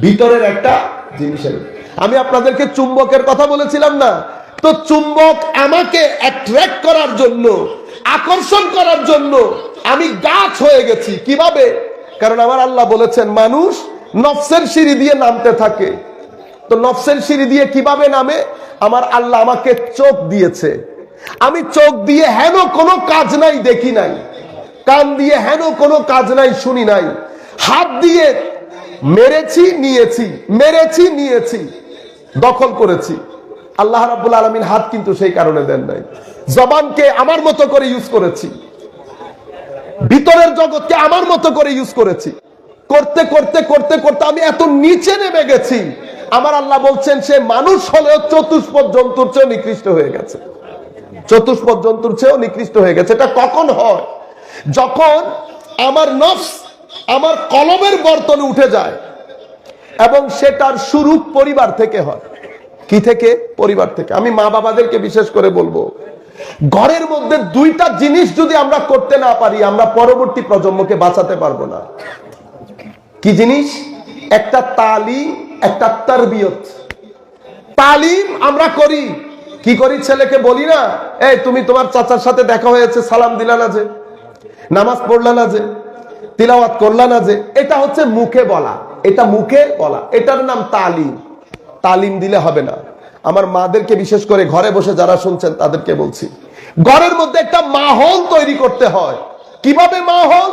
ভিতরের একটা জিনিসের উপর। আমি আপনাদেরকে চুম্বকের কথা বলেছিলাম না? তো চুম্বক আমাকে অ্যাট্রাক্ট করার জন্য, আকর্ষণ করার জন্য আমি গাছ হয়ে গেছি। কিভাবে? কারণ আমার আল্লাহ বলেছেন মানুষ নফসের সিঁড়ি দিয়ে নামতে থাকে। তো নফসের সিঁড়ি দিয়ে কিভাবে নামে? আমার আল্লাহ আমাকে চোখ দিয়েছে, আমি চোখ দিয়ে হেন কোনো কাজ নাই দেখি নাই, কান দিয়ে হেন কোনো কাজ নাই শুনি নাই, হাত দিয়ে মেরেছি নিয়েছি, মেরেছি নিয়েছি, দখল করেছি। আল্লাহ রাব্বুল আলামিন হাত কিন্তু সেই কারণে দেন নাই। জবানকে আমার মতো করে ইউজ করেছি, ভিতরের জগৎকে আমার মতো করে ইউজ করেছি। করতে করতে করতে করতে আমি এত নিচে নেমে গেছি, আমার আল্লাহ বলছেন সে মানুষ হলেও চতুষ্পদ জন্তুর চেয়েও নিকৃষ্ট হয়ে গেছে। চতুষ্পদ জন্তুর চেয়েও নিকৃষ্ট হয়ে গেছে। এটা কখন হয়? যখন আমার নফস আমার কলবের বর্তনে উঠে যায়, এবং সেটার শুরু পরিবার থেকে হয়। কি থেকে? পরিবার থেকে। আমি মা বাবাদেরকে বিশেষ করে বলবো, ঘরের মধ্যে দুইটা জিনিস যদি আমরা করতে না পারি, আমরা পরবর্তী প্রজন্মকে বাঁচাতে পারবো না। কি জিনিস? একটা তালিম, একটা তারবিয়ত। তালিম আমরা করি, কি করি? ছেলেকে বলি না, এই তুমি তোমার চাচার সাথে দেখা হয়েছে, সালাম দিলা না যে, নামাজ পড়লা না যে, তিলাওয়াত করলা না যে। এটা হচ্ছে মুখে বলা, এটা মুখে বলা, এটার নাম তালিম। তালিম দিলে হবে না। আমার মাদেরকে বিশেষ করে ঘরে বসে যারা শুনছেন তাদেরকে বলছি, ঘরের মধ্যে একটা মাহল তৈরি করতে হয়। কিভাবে মাহল?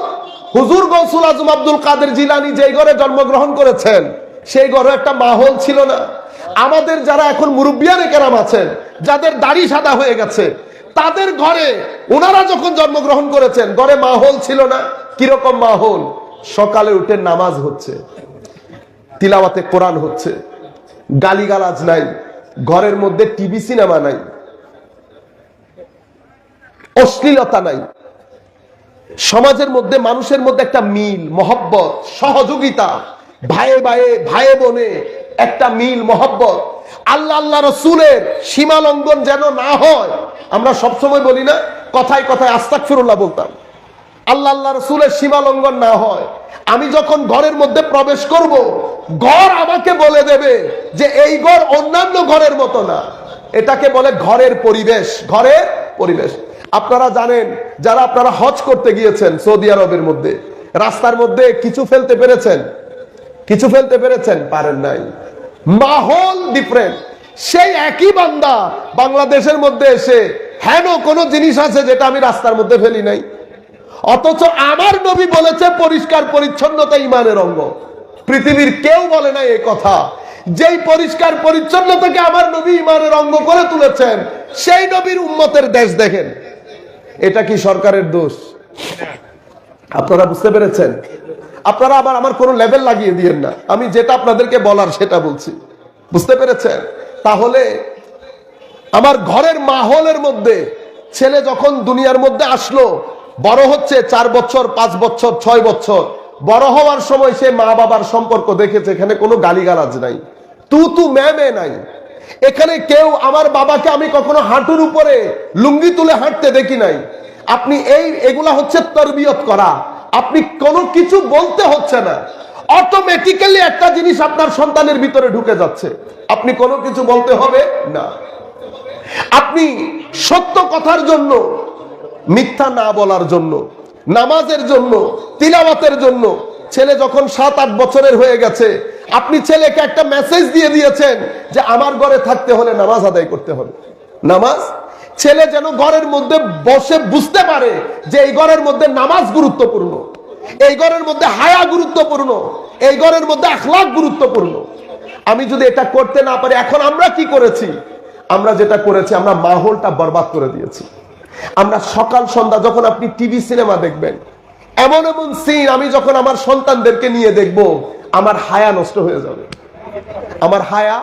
হুজুর গৌসুল আজম আব্দুল কাদের জিলানী যেই ঘরে জন্মগ্রহণ করেছেন সেই ঘরে একটা মাহল ছিল না? আমাদের যারা এখন মুরব্বিয়ানে কেরাম আছেন, যাদের দাড়ি সাদা হয়ে গেছে, তাদের ঘরে ওনারা যখন জন্মগ্রহণ করেছেন ঘরে মাহল ছিল না। কিরকম মাহল? সকালে উঠে নামাজ হচ্ছে, তিলাওয়াতে কোরআন হচ্ছে, গালিগালাজ নাই, ঘরের মধ্যে টিভি সিনেমা নাই, অশ্লীলতা নাই, সমাজের মধ্যে মানুষের মধ্যে একটা মিল, মহব্বত, সহযোগিতা, ভাইয়ে ভাইয়ে, ভাইয়ে বোনে একটা মিল, মহব্বত। আল্লাহ আল্লাহ রসুলের সীমা লঙ্ঘন যেন না হয়। আমরা সবসময় বলি না, কথায় কথায় আস্তাগফিরুল্লাহ বলতাম, আল্লাহ আল্লাহ রসুলের সীমা লঙ্ঘন না হয়। আমি যখন ঘরের মধ্যে প্রবেশ করব, ঘর আমাকে বলে দেবে যে এই ঘর অন্যান্য ঘরের মতো না, এটাকে বলে ঘরের পরিবেশ। ঘরের পরিবেশ। আপনারা জানেন, যারা আপনারা হজ করতে গিয়েছেন সৌদি আরবের মধ্যে, রাস্তার মধ্যে কিছু ফেলতে পেরেছেন? কিছু ফেলতে পেরেছেন? পারেন নাই। মাহৌল ডিফারেন্ট। সেই একই বান্দা বাংলাদেশের মধ্যে এসে হেন কোন জিনিস আছে যেটা আমি রাস্তার মধ্যে ফেলি নাই? অথচ আমার নবী বলেছে পরিষ্কার পরিচ্ছন্নতা ঈমানের অঙ্গ। পৃথিবীর কেউ বলে নাই এই কথা। যেই পরিষ্কার পরিচ্ছন্নতাকে আমার নবী ঈমানের অঙ্গ করে তুলেছেন, সেই নবীর উম্মতের দেশ দেখেন। এটা কি সরকারের দোষ? আপনারা বুঝতে পেরেছেন? আপনারা আবার আমার কোনো লেভেল লাগিয়ে দিয়েন না, আমি যেটা আপনাদেরকে বলার সেটা বলছি। বুঝতে পেরেছেন? তাহলে আমার ঘরের মাহৌলের মধ্যে ছেলে যখন দুনিয়ার মধ্যে আসলো, বড় হচ্ছে 4 বছর 5 বছর 6 বছর, বড় হওয়ার সময় সে মা বাবার সম্পর্ক দেখেছে। এখানে কোনো গালিগালাজ নাই, তু ম্যামে নাই। এখানে কেউ আমার বাবাকে আমি কখনো হাঁটুর উপরে লুঙ্গি তুলে হাঁটতে দেখি নাই। আপনি এগুলা হচ্ছে তরবিয়ত করা। আপনি কোনো কিছু বলতে হচ্ছে না, অটোমেটিক্যালি একটা জিনিস আপনার সন্তানের ভিতরে ঢুকে যাচ্ছে। আপনি কোনো কিছু বলতে হবে না। আপনি সত্য কথার জন্য, মিথ্যা না বলার জন্য, নামাজের জন্য, তিলাওয়াতের জন্য, ছেলে যখন 7-8 বছরের হয়ে গেছে, আপনি ছেলেকে একটা মেসেজ দিয়ে দিয়েছেন যে আমার ঘরে থাকতে হলে নামাজ আদায় করতে হবে। নামাজ ছেলে যেন ঘরের মধ্যে বসে বুঝতে পারে যে এই ঘরের মধ্যে নামাজ গুরুত্বপূর্ণ, এই ঘরের মধ্যে হায়া গুরুত্বপূর্ণ, এই ঘরের মধ্যে আখলাক গুরুত্বপূর্ণ। আমি যদি এটা করতে না পারি, এখন আমরা কি করেছি? আমরা যেটা করেছি, আমরা মাহৌলটা বরবাদ করে দিয়েছি। আমরা সকাল সন্ধ্যা যখন আপনি টিভি সিনেমা দেখবেন, এমন এমন সিন আমি যখন আমার সন্তানদেরকে নিয়ে দেখব, আমার হায়া নষ্ট হয়ে যাবে। আমার হায়া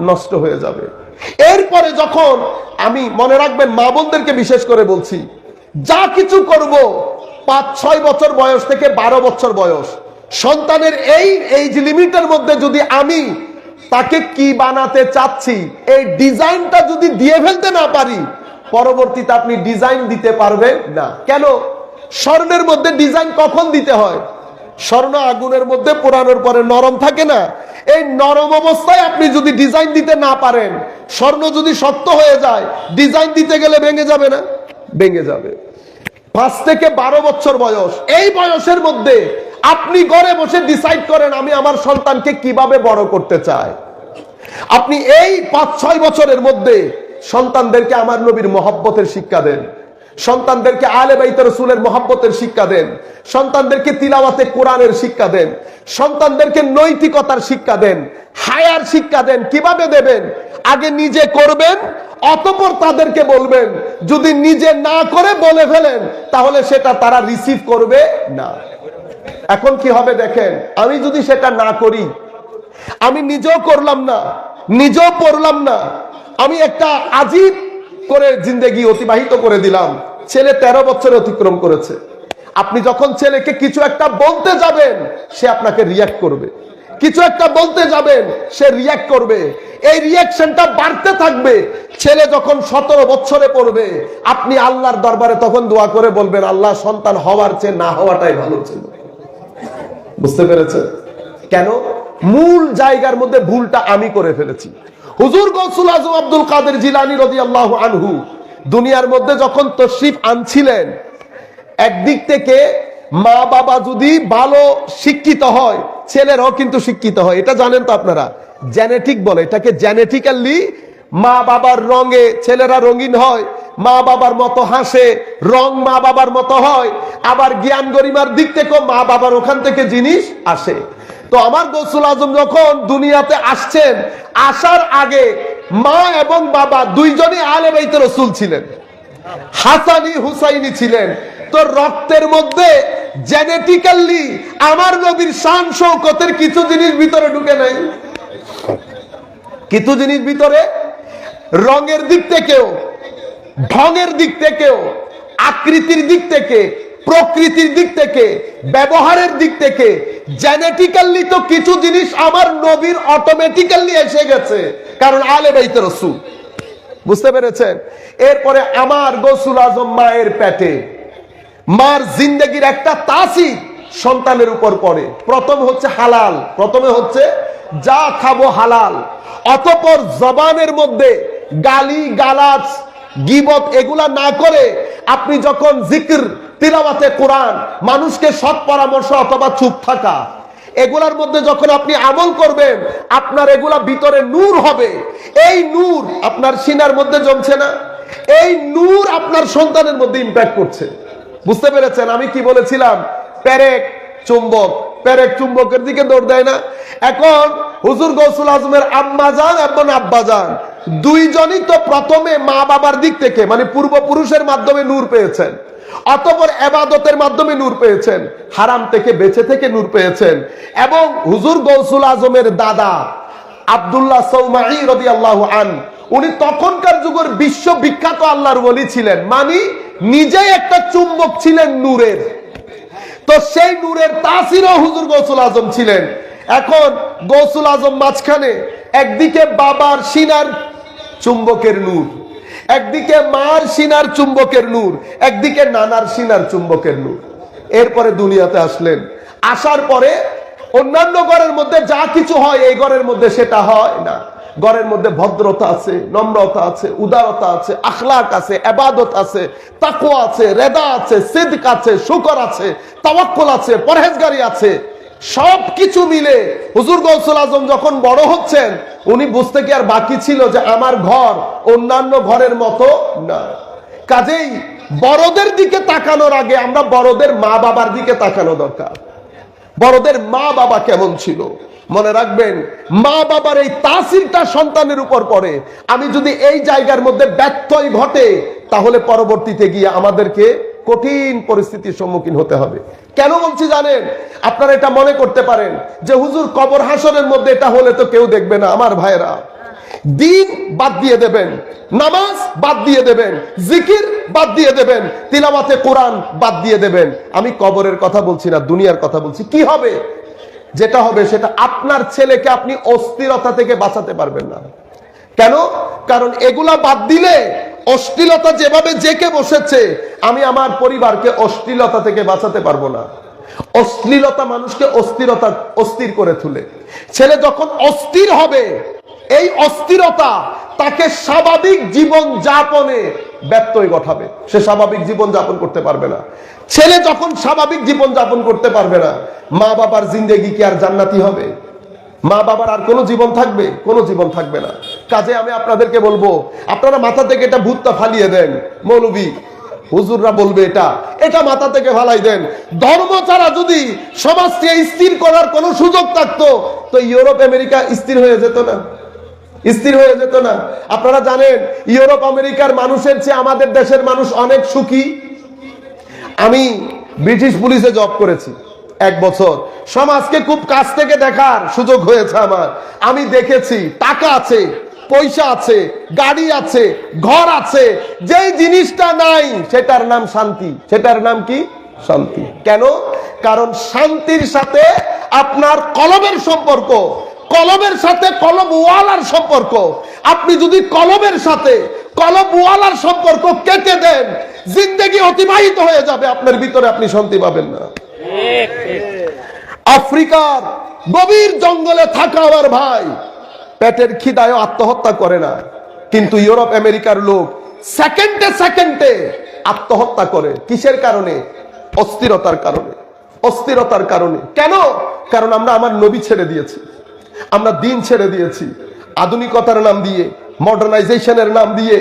নষ্ট হয়ে যাবে। এরপরে যখন আমি, মনে রাখবেন, মা বোনদেরকে বিশেষ করে বলছি, যা কিছু করব 5-6 বছর বয়স থেকে 12 বছর বয়স সন্তানের এই এজ লিমিটের মধ্যে যদি আমি তাকে কি বানাতে চাচ্ছি, এই ডিজাইনটা যদি দিয়ে ফেলতে না পারি, পরবর্তীতে আপনি ডিজাইন দিতে পারবেন না। কেন? স্বর্ণের মধ্যে ডিজাইন কখন দিতে হয়? স্বর্ণ আগুনের মধ্যে পোড়ানোর পরে নরম থাকে না? এই নরম অবস্থায় আপনি যদি ডিজাইন দিতে না পারেন, স্বর্ণ যদি শক্ত হয়ে যায়, ডিজাইন দিতে গেলে ভেঙে যাবে না? ভেঙে যাবে। 5 থেকে 12 বছর বয়স, এই বয়সের মধ্যে আপনি ঘরে বসে ডিসাইড করেন আমি আমার সন্তানকে কিভাবে বড় করতে চাই। আপনি এই 5-6 বছরের মধ্যে সন্তানদেরকে আমার নবীর মহব্বতের শিক্ষা দেন, সন্তানদেরকে আলে বাইত রাসূলের মহব্বতের শিক্ষা দেন, সন্তানদেরকে তিলাওয়াতে কোরআনের শিক্ষা দেন, সন্তানদেরকে নৈতিকতার শিক্ষা দেন, হায়ার শিক্ষা দেন। কিভাবে দেবেন? আগে নিজে করবেন, অতঃপর তাদেরকে বলবেন। যদি নিজে না করে বলে ফেলেন, তাহলে সেটা তারা রিসিভ করবে না। এখন কি হবে দেখেন, আমি যদি সেটা না করি, আমি নিজেও করলাম না, নিজেও পড়লাম না, আমি একটা আজীব করে জিন্দেগি অতিবাহিত করে দিলাম। ছেলে 13 বছরে অতিক্রম করেছে। আপনি যখন ছেলেকে কিছু একটা বলতে যাবেন, সে আপনাকে রিয়্যাক্ট করবে। কিছু একটা বলতে যাবেন, সে রিয়্যাক্ট করবে। এই রিয়াকশনটা বাড়তে থাকবে। ছেলে যখন 17 বছরে পড়বে, আপনি আল্লাহর দরবারে তখন দোয়া করে বলবেন, আল্লাহ, সন্তান হওয়ার চেয়ে না হওয়াটাই ভালো ছিল। বুঝতে পেরেছেন? কেন? মূল জায়গার মধ্যে ভুলটা আমি করে ফেলেছি। হুজুর গৌসুল আজম আব্দুল কাদের জিলানী রাদিয়াল্লাহু আনহু দুনিয়ার মধ্যে যখন তশরিফ আনছিলেন, একদিক থেকে মা বাবা যদি ভালো শিক্ষিত হয়, ছেলেরাও কিন্তু শিক্ষিত হয়। এটা জানেন তো আপনারা? জেনেটিক বলে এটাকে, জেনেটিক্যালি মা বাবার রঙে ছেলেরা রঙিন হয়, মা বাবার মতো হাসে, রং মা বাবার মতো হয়। আবার জ্ঞান গরিমার দিক থেকেও মা বাবার ওখান থেকে জিনিস আসে। তো আমার গৌসুল আজম যখন দুনিয়াতে আসছেন, আসার আগে মা এবং বাবা দুইজনই আলে বাইতে রাসূল ছিলেন, হাসানি হুসাইনি ছিলেন। তো রক্তের মধ্যে জেনেটিক্যালি আমার নবীর শান শৌকতের কিছু জিনিস ভিতরে ঢুকে নাই। কিছু জিনিস ভিতরে রঙের দিক থেকেও, ঢঙের দিক থেকেও, আকৃতির দিক থেকে, প্রকৃতির দিক থেকে, ব্যবহারের দিক থেকে জেনেটিক্যালি তো কিছু জিনিস আমার নবীর অটোমেটিক্যালি এসে গেছে, কারণ আলে বাইতে রাসূল। বুঝতে পেরেছেন? এরপরে আমার গৌসুল আজম মায়ের পেটে, মার জিন্দেগির একটা তাসির সন্তানের উপর পড়ে। প্রথম হচ্ছে হালাল, প্রথমে হচ্ছে যা খাবো হালাল। অতঃপর জবানের মধ্যে গালি গালাজ গীবত এগুলা না করে আপনি যখন জিকির তিলাওয়াতে কোরআন মানুষকে সৎ পরামর্শ অথবা চুপ থাকা এগুলার মধ্যে যখন আপনি আমল করবেন আপনার এগুলা ভিতরে নূর হবে। এই নূর আপনার সিনার মধ্যে জমছে না, এই নূর আপনার সন্তানের মধ্যে ইম্প্যাক্ট করছে। বুঝতে পেরেছেন আমি কি বলেছিলাম? পেরেক চুম্বক, পেরেক চুম্বকের দিকে দৌড় দেয় না। এখন হুজুর গৌসুল আজমের আম্মাজান এবং আব্বাজান দুইজনই তো প্রথমে মা বাবার দিক থেকে মানে পূর্বপুরুষের মাধ্যমে নূর পেয়েছেন, অতঃপর ইবাদতের মাধ্যমে নূর পেয়েছেন, হারাম থেকে বেঁচে থেকে নূর পেয়েছেন। এবং হুজুর গৌসুল আজমের দাদা আব্দুল্লাহ সৌমাই রাদিয়াল্লাহু আনহু উনি তখনকার যুগের বিশ্ববিখ্যাত আল্লাহর ওলি ছিলেন, মানে নিজেই একটা চুম্বক ছিলেন নূরের। তো সেই নূরের তাসিরও হুজুর গৌসুল আজম ছিলেন। এখন গৌসুল আজম মাঝখানে একদিকে বাবার সিনার চুম্বকের নূর, একদিকে মার সিনার চুম্বকের নূর, একদিকে নানার সিনার চুম্বকের নূর। এরপরে দুনিয়াতে আসলেন, আসার পরে অন্যান্য ঘরের মধ্যে যা কিছু হয় এই ঘরের মধ্যে সেটা হয় না। ঘরের মধ্যে ভদ্রতা আছে, নম্রতা আছে, উদারতা আছে, আখলাক আছে, ইবাদত আছে, তাকওয়া আছে, রেদা আছে, সিদক আছে, শুকর আছে, তাওয়াক্কুল আছে, পরহেজগারি আছে। সবকিছু মিলে হুজুর গৌসুল আজম যখন বড় হচ্ছেন উনি বুঝতে কি আর বাকি ছিল যে আমার ঘর অন্যান্য ঘরের মতো না। কাজেই বড়দের দিকে তাকানোর আগে আমরা বড়দের মা বাবার দিকে তাকানো দরকার। বড়দের মা বাবা কেমন ছিল মনে রাখবেন, মা বাবার এই তাসিরটা সন্তানের উপর পড়ে। আমি যদি এই জায়গার মধ্যে ব্যত্যয় ঘটে তাহলে পরবর্তীতে গিয়ে আমাদেরকে কঠিন পরিস্থিতির সম্মুখীন হতে হবে। কেন বলছি জানেন? আপনারা এটা মনে করতে পারেন যে হুজুর কবর হাসরের মধ্যে এটা হলে তো কেউ দেখবে না। আমার ভাইরা, দিন বাদ দিয়ে দেবেন, নামাজ বাদ দিয়ে দেবেন, জিকির বাদ দিয়ে দেবেন, তিলাওয়াতে কোরআন বাদ দিয়ে দেবেন। আমি কবরের কথা বলছি না, দুনিয়ার কথা বলছি। কি হবে? যেটা হবে সেটা আপনার ছেলেকে আপনি অস্থিরতা থেকে বাঁচাতে পারবেন না। কেন? কারণ এগুলা বাদ দিলে অশ্লীলতা যেভাবে জেকে বসেছে আমি আমার পরিবারকে অশ্লীলতা থেকে বাঁচাতে পারবো না। অশ্লীলতা মানুষকে অস্থির করে তুলে। ছেলে যখন অস্থির হবে এই অস্থিরতা তাকে স্বাভাবিক জীবন যাপনে ব্যত্যয় ঘটাবে। সে স্বাভাবিক জীবন যাপন করতে পারবে না। ছেলে যখন স্বাভাবিক জীবন যাপন করতে পারবে না, মা বাবার জিন্দেগি কি আর জান্নাতি হবে? মা বাবার আর কোনো জীবন থাকবে? কোনো জীবন থাকবে না। কাজে আমি আপনাদেরকে বলবো, আপনারা মাথা থেকে এটা ভূতটা ফালিয়ে দেন। মৌলবী হুজুররা বলবে এটা মাথা থেকে ফালাই দেন। ধর্ম ছাড়া যদি সমাজকে স্থির করার কোনো সুযোগ থাকতো তো ইউরোপ আমেরিকা স্থির হয়ে যেত না, স্থির হয়ে যেত না। আপনারা জানেন ইউরোপ আমেরিকার মানুষের চেয়ে আমাদের দেশের মানুষ অনেক সুখী। আমি ব্রিটিশ পুলিশে জব করেছি 1 বছর। সমাজকে খুব কাছ থেকে দেখার সুযোগ হয়েছে আমার। আমি দেখেছি টাকা আছে, পয়সা আছে, গাড়ি আছে, ঘর আছে, যেই জিনিসটা নাই সেটার নাম শান্তি। সেটার নাম কি? শান্তি। কেন? কারণ শান্তির সাথে আপনার কলমের সম্পর্ক, কলমের সাথে কলমওয়ালার সম্পর্ক। আপনি যদি কলমের সাথে কলমওয়ালার সম্পর্ক কেটে দেন জিন্দেগি অতিবাহিত হয়ে যাবে, আপনার ভিতরে আপনি শান্তি পাবেন না। আফ্রিকার গভীর জঙ্গলে থাকা আমার ভাই পেটের খিদায় আত্মহত্যা করে না, কিন্তু ইউরোপ আমেরিকার লোক সেকেন্ডে সেকেন্ডে আত্মহত্যা করে। কিসের কারণে? অস্থিরতার কারণে। অস্থিরতার কারণে। কেন? কারণ আমরা আমার নবী ছেড়ে দিয়েছি, আমরা দিন ছেড়ে দিয়েছি। আধুনিকতার নাম দিয়ে, মডার্নাইজেশনের নাম দিয়ে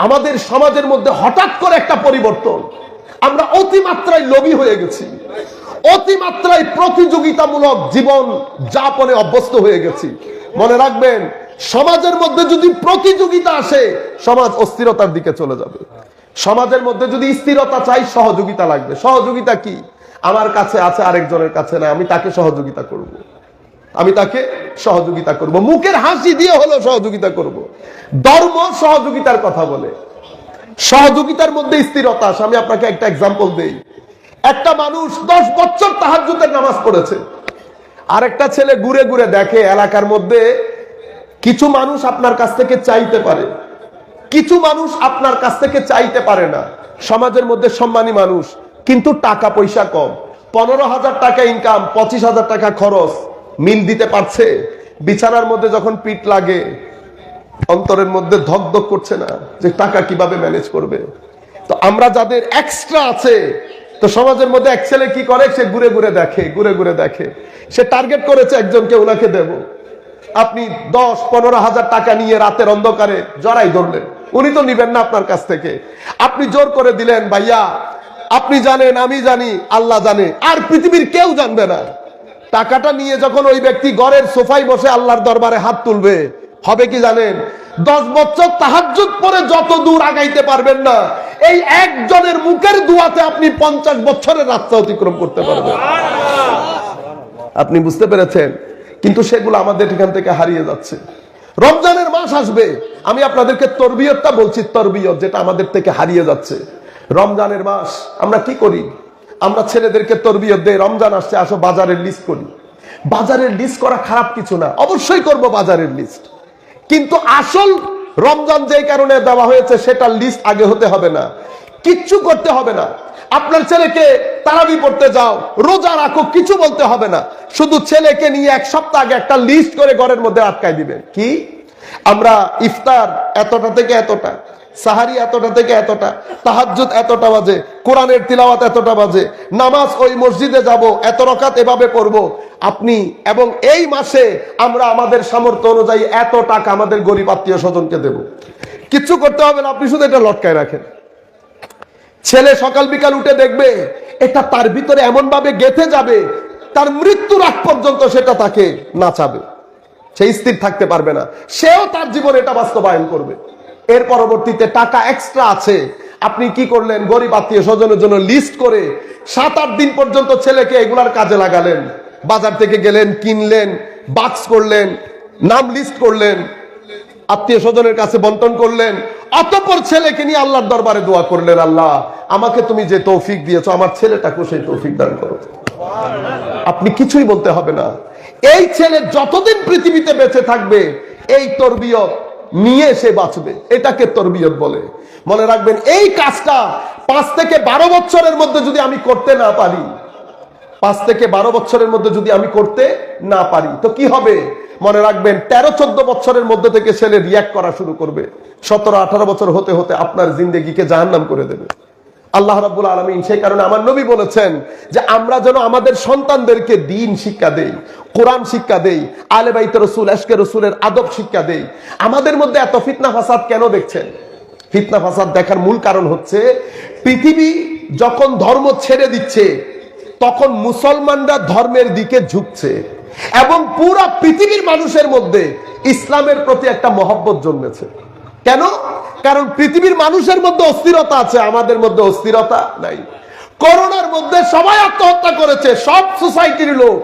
আমাদের সমাজের মধ্যে হঠাৎ করে একটা পরিবর্তন। আমরা অতিমাত্রায় লোভী হয়ে গেছি, অতিমাত্রায় প্রতিযোগিতামূলক জীবন যাপনে অভ্যস্ত হয়ে গেছি। মনে রাখবেন, সমাজের মধ্যে যদি প্রতিযোগিতা আসে সমাজ অস্থিরতার দিকে চলে যাবে। সমাজের মধ্যে যদি স্থিরতা চাই সহযোগিতা লাগবে। সহযোগিতা কি? আমার কাছে আছে, আরেকজনের কাছে না, আমি তাকে সহযোগিতা করব, আমি তাকে সহযোগিতা করব, মুখের হাসি দিয়ে হলো সহযোগিতা করব। ধর্ম সহযোগিতার কথা বলে, সহযোগিতার মধ্যে স্থিরতা আসে। আমি আপনাকে একটা এক্সাম্পল দেই। একটা মানুষ 10 বছর তাহাজ্জুদের নামাজ পড়েছে, আরেকটা ছেলে ঘুরে ঘুরে দেখে এলাকার মধ্যে কিছু মানুষ আপনার কাছ থেকে চাইতে পারে, কিছু মানুষ আপনার কাছ থেকে চাইতে পারে না। সমাজের মধ্যে সম্মানী মানুষ, কিন্তু টাকা পয়সা কম। 15,000 টাকা ইনকাম, 25,000 টাকা খরচ, মিল দিতে পারছে? বিছানার মধ্যে যখন পিঠ লাগে অন্তরের মধ্যে ধক ধক করছে না যে টাকা কিভাবে ম্যানেজ করবে? তো আমরা যাদের এক্সট্রা আছে, তো সমাজের মধ্যে এক ছেলে কি করে, সে ঘুরে ঘুরে দেখে, সে টার্গেট করেছে একজনকে, ওনাকে দেব। আপনি 10-15 হাজার টাকা নিয়ে রাতের অন্ধকারে জড়াই ধরলেন, উনি তো নিবেন না আপনার কাছ থেকে। আপনি জোর করে দিলেন, ভাইয়া আপনি জানেন, আমি জানি, আল্লাহ জানে, আর পৃথিবীর কেউ জানবে না। টাকাটা নিয়ে যখন ওই ব্যক্তি ঘরের সোফায় বসে আল্লাহর দরবারে হাত তুলবে, হবে কি জানেন? 10 বছর তাহাজ্জুদ পরে যত দূর আগাইতে পারবেন না, এই একজনের মুখের দুয়াতে আপনি 50 বছরের রাস্তা অতিক্রম করতে পারবেন। আপনি বুঝতে পেরেছেন? কিন্তু সেগুলো আমাদের এখান থেকে হারিয়ে যাচ্ছে। রমজানের মাস আসবে, আমি আপনাদেরকে তরবিয়তটা বলছি, তরবিয়ত যেটা আমাদের থেকে হারিয়ে যাচ্ছে। রমজানের মাস আমরা কি করি? আমরা ছেলেদেরকে তরবিয়ত দেই, রমজান আসছে আসো বাজারের লিস্ট করি। বাজারের লিস্ট করা খারাপ কিছু না, অবশ্যই করব বাজারের লিস্ট, কিন্তু আসল রমজান যেই কারণে দেওয়া হয়েছে সেটা লিস্ট আগে হতে হবে না, কিচ্ছু করতে হবে না। আপনার ছেলেকে তারাবি পড়তে যাও, রোজা রাখো, কিছু বলতে হবে না। শুধু ছেলেকে নিয়ে এক সপ্তাহ আগে একটা লিস্ট করে ঘরের মধ্যে আটকাই দিবেন। কি? আমরা ইফতার এতটা থেকে এতটা, সাহারি এতটা থেকে এতটা, তাহাজ্জুদ এতটা বাজে, কোরআনের তিলাওয়াত এতটা বাজে, নামাজ ওই মসজিদে যাব, এত রাকাত এভাবে পড়ব। আপনি এবং এই মাসে আমরা আমাদের সামর্থ্য অনুযায়ী এত টাকা আমাদের গরিব আত্মীয় স্বজনকে দেব। কিচ্ছু করতে হবে না, আপনি শুধু এটা লটকায় রাখেন। ছেলে সকাল বিকাল উঠে দেখবে এটা তার ভিতরে এমন ভাবে গেঁথে যাবে, তার মৃত্যুর আগ পর্যন্ত সেটা তাকে নাচাবে, সে স্থির থাকতে পারবে না, সেও তার জীবনে এটা বাস্তবায়ন করবে। এর পরবর্তীতে টাকা এক্সট্রা আছে, আপনি কি করলেন? গরিব আত্মীয় স্বজনের জন্য লিস্ট করে 7-8 দিন পর্যন্ত ছেলেকে এগুলার কাজে লাগালেন। বাজার থেকে গেলেন, কিনলেন, বাক্স করলেন, নাম লিস্ট করলেন, আত্মীয় স্বজনের কাছে বন্টন করলেন, অতঃপর ছেলেকে নিয়ে আল্লাহর দরবারে দোয়া করলেন, আল্লাহ আমাকে তুমি যে তৌফিক দিয়েছো, আমার ছেলেটাকে সেই তৌফিক দান করো। আপনি কিছুই বলতে হবে না। এই ছেলে যতদিন পৃথিবীতে বেঁচে থাকবে এই তরবিয়ত নিয়ে সে বাঁচবে, এটাকে তরবিয়ত বলে। মনে রাখবেন, এই কাজটা 5 থেকে 12 বছরের মধ্যে যদি আমি করতে না পারি, 5 থেকে 12 বছরের মধ্যে যদি আমি করতে না পারি, তো কি হবে? মনে রাখবেন, 13-14 বছরের মধ্যে থেকে ছেলে রিয়াক্ট করা শুরু করবে। 17-18 বছর হতে হতে আপনার জিন্দেগিকে জাহান্নাম করে দেবে আল্লাহ রাব্বুল আলামিন। সেই কারণে আমার নবী বলেছেন যে আমরা যেন আমাদের সন্তানদেরকে দ্বীন শিক্ষা দেই, কোরআন শিক্ষা দেই, আলে বাইতে রাসূল, আশকে রাসূলের আদব শিক্ষা দেই। আমাদের মধ্যে এত ফিতনা ফাসাদ কেন দেখছেন? ফিতনা ফাসাদ দেখার মূল কারণ হচ্ছে, পৃথিবী যখন ধর্ম ছেড়ে দিচ্ছে তখন মুসলমানরা ধর্মের দিকে ঝুঁকছে এবং পুরো পৃথিবীর মানুষের মধ্যে ইসলামের প্রতি একটা মহব্বত জন্মেছে। কেন? কারণ পৃথিবীর মানুষের মধ্যে অস্থিরতা আছে, আমাদের মধ্যে অস্থিরতা নাই। করোনার মধ্যে সবাই আত্মহত্যা করেছে, সব সোসাইটির লোক।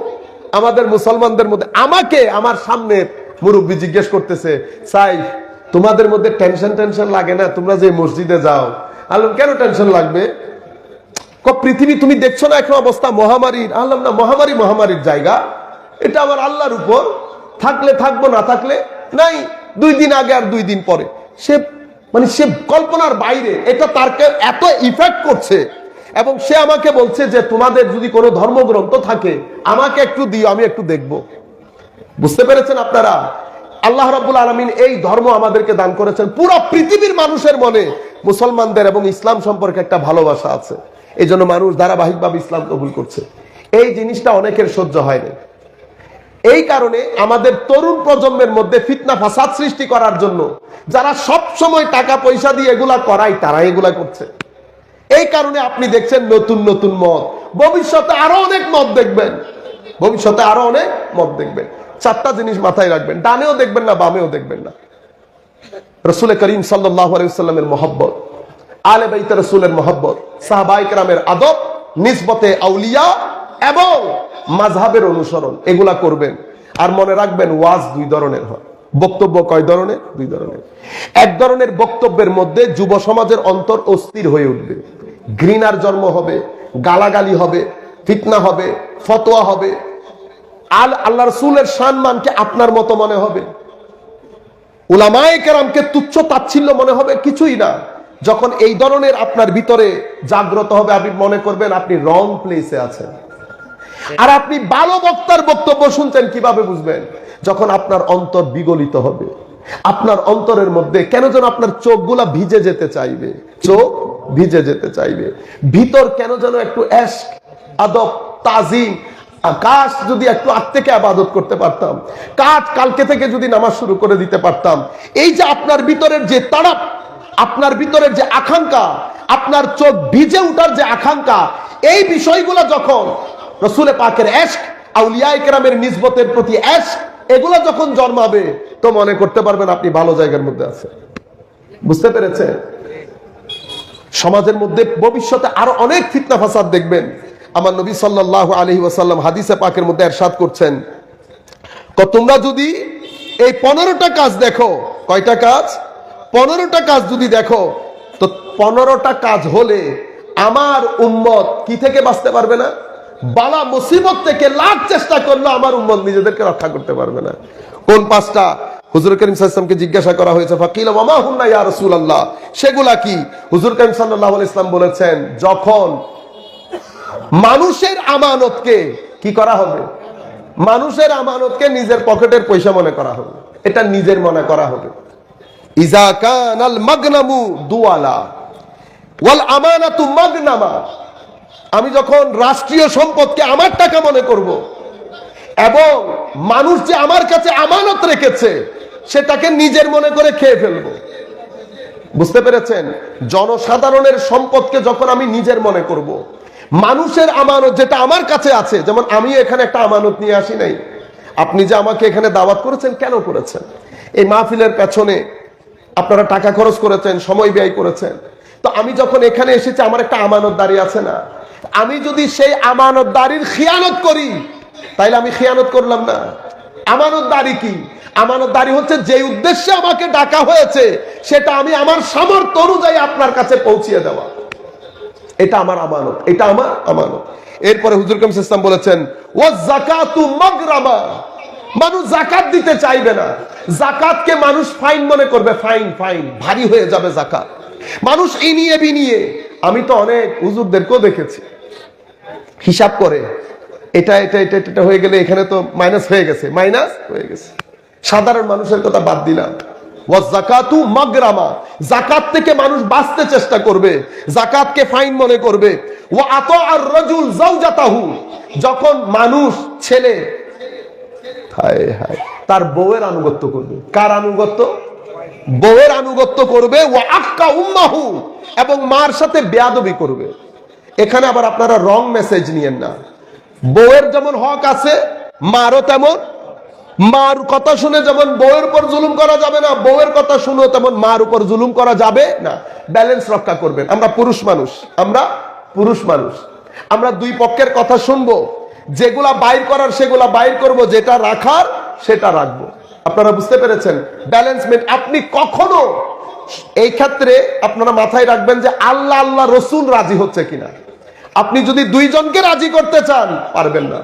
আমাদের মুসলমানদের মধ্যে, আমাকে আমার সামনে মুরব্বী জিজ্ঞেস করতেছে, সাইফ তোমাদের মধ্যে টেনশন লাগে না? তোমরা যে মসজিদে যাও। আলম কেন টেনশন লাগবে? পৃথিবী তুমি দেখছো না এখন অবস্থা মহামারীর? আলম না, মহামারীর জায়গা, এটা আমার আল্লাহর উপর, থাকলে থাকবো, না থাকলে নাই। 2 দিন আগে আর 2 দিন পরে, সে কল্পনার বাইরে, এটা তারকে এত ইফেক্ট করছে। এবং সে আমাকে বলছে যে তোমাদের যদি কোনো ধর্মগ্রন্থ থাকে আমাকে একটু দিও, আমি একটু দেখব। বুঝতে পেরেছেন আপনারা? আল্লাহ রাব্বুল আলামিন এই ধর্ম আমাদেরকে দান করেছেন। পুরো পৃথিবীর মানুষের মনে মুসলমানদের এবং ইসলাম সম্পর্কে একটা ভালোবাসা আছে, এই জন্য মানুষ ধারাবাহিকভাবে ইসলাম কবুল করছে। এই জিনিসটা অনেকের সহ্য হয় না। এই কারণে আমাদের তরুণ প্রজন্মের মধ্যে ফিতনা ফাসাদ সৃষ্টি করার জন্য যারা সব সময় টাকা পয়সা দিয়ে এগুলা করায়, তারা এগুলা করছে। এই কারণে আপনি দেখছেন নতুন নতুন মত, ভবিষ্যতে আরো অনেক মত দেখবেন, ভবিষ্যতে আরো অনেক মত দেখবেন। 4টা জিনিস মাথায় রাখবেন, ডানেও দেখবেন না, বামেও দেখবেন না। রাসূল করিম সাল্লাল্লাহু আলাইহি ওয়াসাল্লামের মহব্বত, আলে বাইত রাসূলের মহব্বত, সাহাবায়ে কেরামের আদব, নিসবতে আউলিয়া এবং মাযহাবের অনুসরণ, এগুলা করবেন। আর মনে রাখবেন, ওয়াজ 2 ধরনের হয়। বক্তব্য কয় ধরনের? 2 ধরনের। এক ধরনের বক্তব্যের মধ্যে যুব সমাজের অন্তর অস্থির হয়ে উঠবে, ঘৃণার জন্ম হবে, গালাগালি হবে, ফিতনা হবে, ফতোয়া হবে, আল্লাহ রাসূলের সম্মানকে আপনার মতো মনে হবে, উলামায়ে কেরামকে তুচ্ছ তাচ্ছিল্য মনে হবে, কিছুই না। যখন এই ধরনের আপনার ভিতরে জাগ্রত হবে, আপনি মনে করবেন আপনি রং প্লেসে আছেন। আর আপনি ভালো বক্তার বক্তব্য শুনছেন, কিভাবে বুঝবেন? যখন আপনার অন্তর বিগলিত হবে, আপনার অন্তরের মধ্যে কেন যেন আপনার চোখগুলা ভিজে যেতে চাইবে, চোখ ভিজে যেতে চাইবে, ভিতর কেন যেন একটু এশক, আদব, তাজিম, কাশ যদি একটু আগ থেকে আবাদত করতে পারতাম, কালকে থেকে যদি নামাজ শুরু করে দিতে পারতাম। এই যে আপনার ভিতরের যে তাড়প, আপনার ভিতরের যে আকাঙ্ক্ষা, আপনার চোখ ভিজে উঠার যে আকাঙ্ক্ষা, এই বিষয়গুলো যখন রসুল পাকের এশক, আউলিয়ায়ে কেরামের নিসবতের প্রতি এশক, এগুলো যখন জন্মাবে তো মনে করতে পারবেন আপনি ভালো জায়গার মধ্যে আছেন। বুঝতে পেরেছেন? সমাজের মধ্যে ভবিষ্যতে আরো অনেক ফিতনা ফাসাদ দেখবেন। আমার নবী সাল্লাল্লাহু আলাইহি ওয়াসাল্লাম হাদিসে পাকের মধ্যে ইরশাদ করছেন, তোমরা যদি এই 15টা কাজ দেখো, কয়টা কাজ? 15টা কাজ যদি দেখো, তো 15টা কাজ হলে আমার উম্মত কি থেকে বাঁচতে পারবে না? বালা মুসিবত থেকে লাখ চেষ্টা করলো আমার উম্মত নিজেদেরকে রক্ষা করতে পারবে না। কোন 5টা? হুজুর করিম সাল্লাল্লাহু আলাইহি ওয়াসাল্লামকে জিজ্ঞাসা করা হয়েছে, ফাকিলা ওয়া মা হুন্না ইয়া রাসূলুল্লাহ, সেগুলা কি? হুজুর করিম সাল্লাল্লাহু আলাইহি ওয়াসাল্লাম বলেছেন, যখন মানুষের আমানতকে কি করা হবে? মানুষের আমানতকে নিজের পকেটের পয়সা মনে করা হবে, এটা নিজের মনে করা হবে। ইজা কানাল মাগনামু দুয়ালা ওয়াল আমানাতু মাগনামা, আমি যখন রাষ্ট্রীয় সম্পদকে আমার টাকা মনে করব এবং মানুষ যে আমার কাছে আমানত রেখেছে সেটাকে নিজের মনে করে খেয়ে ফেলবো। বুঝতে পেরেছেন? জনসাধারণের সম্পদকে যখন আমি নিজের মনে করব, মানুষের আমানত যেটা আমার কাছে আছে, যেমন আমি এখানে একটা আমানত নিয়ে আসি নাই। আপনি যে আমাকে এখানে দাওয়াত করেছেন, কেন করেছেন? এই মাহফিলের পেছনে আপনারা টাকা খরচ করেছেন, সময় ব্যয় করেছেন। তো আমি যখন এখানে এসেছি আমার একটা আমানতদারি আছে না? আমি যদি সেই আমানতদারির খিয়ানত করি তাইলে আমি খিয়ানত করলাম না? আমানতদারি কি? আমানতদারি হচ্ছে যে উদ্দেশ্যে আমাকে ডাকা হয়েছে সেটা আমি আমার সামর্থ্য অনুযায়ী আপনার কাছে পৌঁছিয়ে দেওয়া, এটা আমার আমানত, এটা আমার আমানত। এরপরে হুজুর করিম সাল্লাল্লাহু আলাইহি ওয়াসাল্লাম বলেছেন, ওয়াজ যাকাতু মাগরামা, মানুষ যাকাত দিতে চাইবে না। যাকাতকে মানুষ ফাইন মনে করবে, ফাইন ফাইন, ভারী হয়ে যাবে যাকাত। মানুষ ইনিয়ে বিনিয়ে, আমি তো অনেক হুজুরদেরকেও দেখেছি হিসাব করে, এটা এটা এটা এটা হয়ে গেলে এখানে তো মাইনাস হয়ে গেছে, মাইনাস হয়ে গেছে। সাধারণ মানুষের কথা বাদ দিলাম, ওয়াজ যাকাতু মাগরামা, যাকাত থেকে মানুষ বাঁচতে চেষ্টা করবে, যাকাতকে ফাইন মনে করবে। ওয়া আতাআর রাজুল যাওজাতাহু, যখন মানুষ ছেলে হায় হায় তার বউয়ের আনুগত্য করবে। কার আনুগত্য? বউয়ের আনুগত্য করবে। ওয়া আক্কা উম্মাহু, এবং মার সাথে বেয়াদবি করবে। এখানে আবার আপনারা রং মেসেজ নিয়েন না। বউয়ের যেমন হক আছে, মারও তেমন। মার কথা শুনে যেমন বউয়ের উপর জুলুম করা যাবে না, বউয়ের কথা শুনেও তেমন মার উপর জুলুম করা যাবে না। ব্যালেন্স রক্ষা করবেন। আমরা পুরুষ মানুষ, আমরা দুই পক্ষের কথা শুনবো, যেগুলা বাইর করার সেগুলা বাইর করব, যেটা রাখার সেটা রাখবো। আপনারা বুঝতে পেরেছেন? ব্যালেন্সমেন্ট। আপনি কখনো এই ক্ষেত্রে আপনারা মাথায় রাখবেন যে আল্লাহ আল্লাহ রসুল রাজি হচ্ছে কিনা। আপনি যদি দুইজনকে রাজি করতে চান পারবেন না।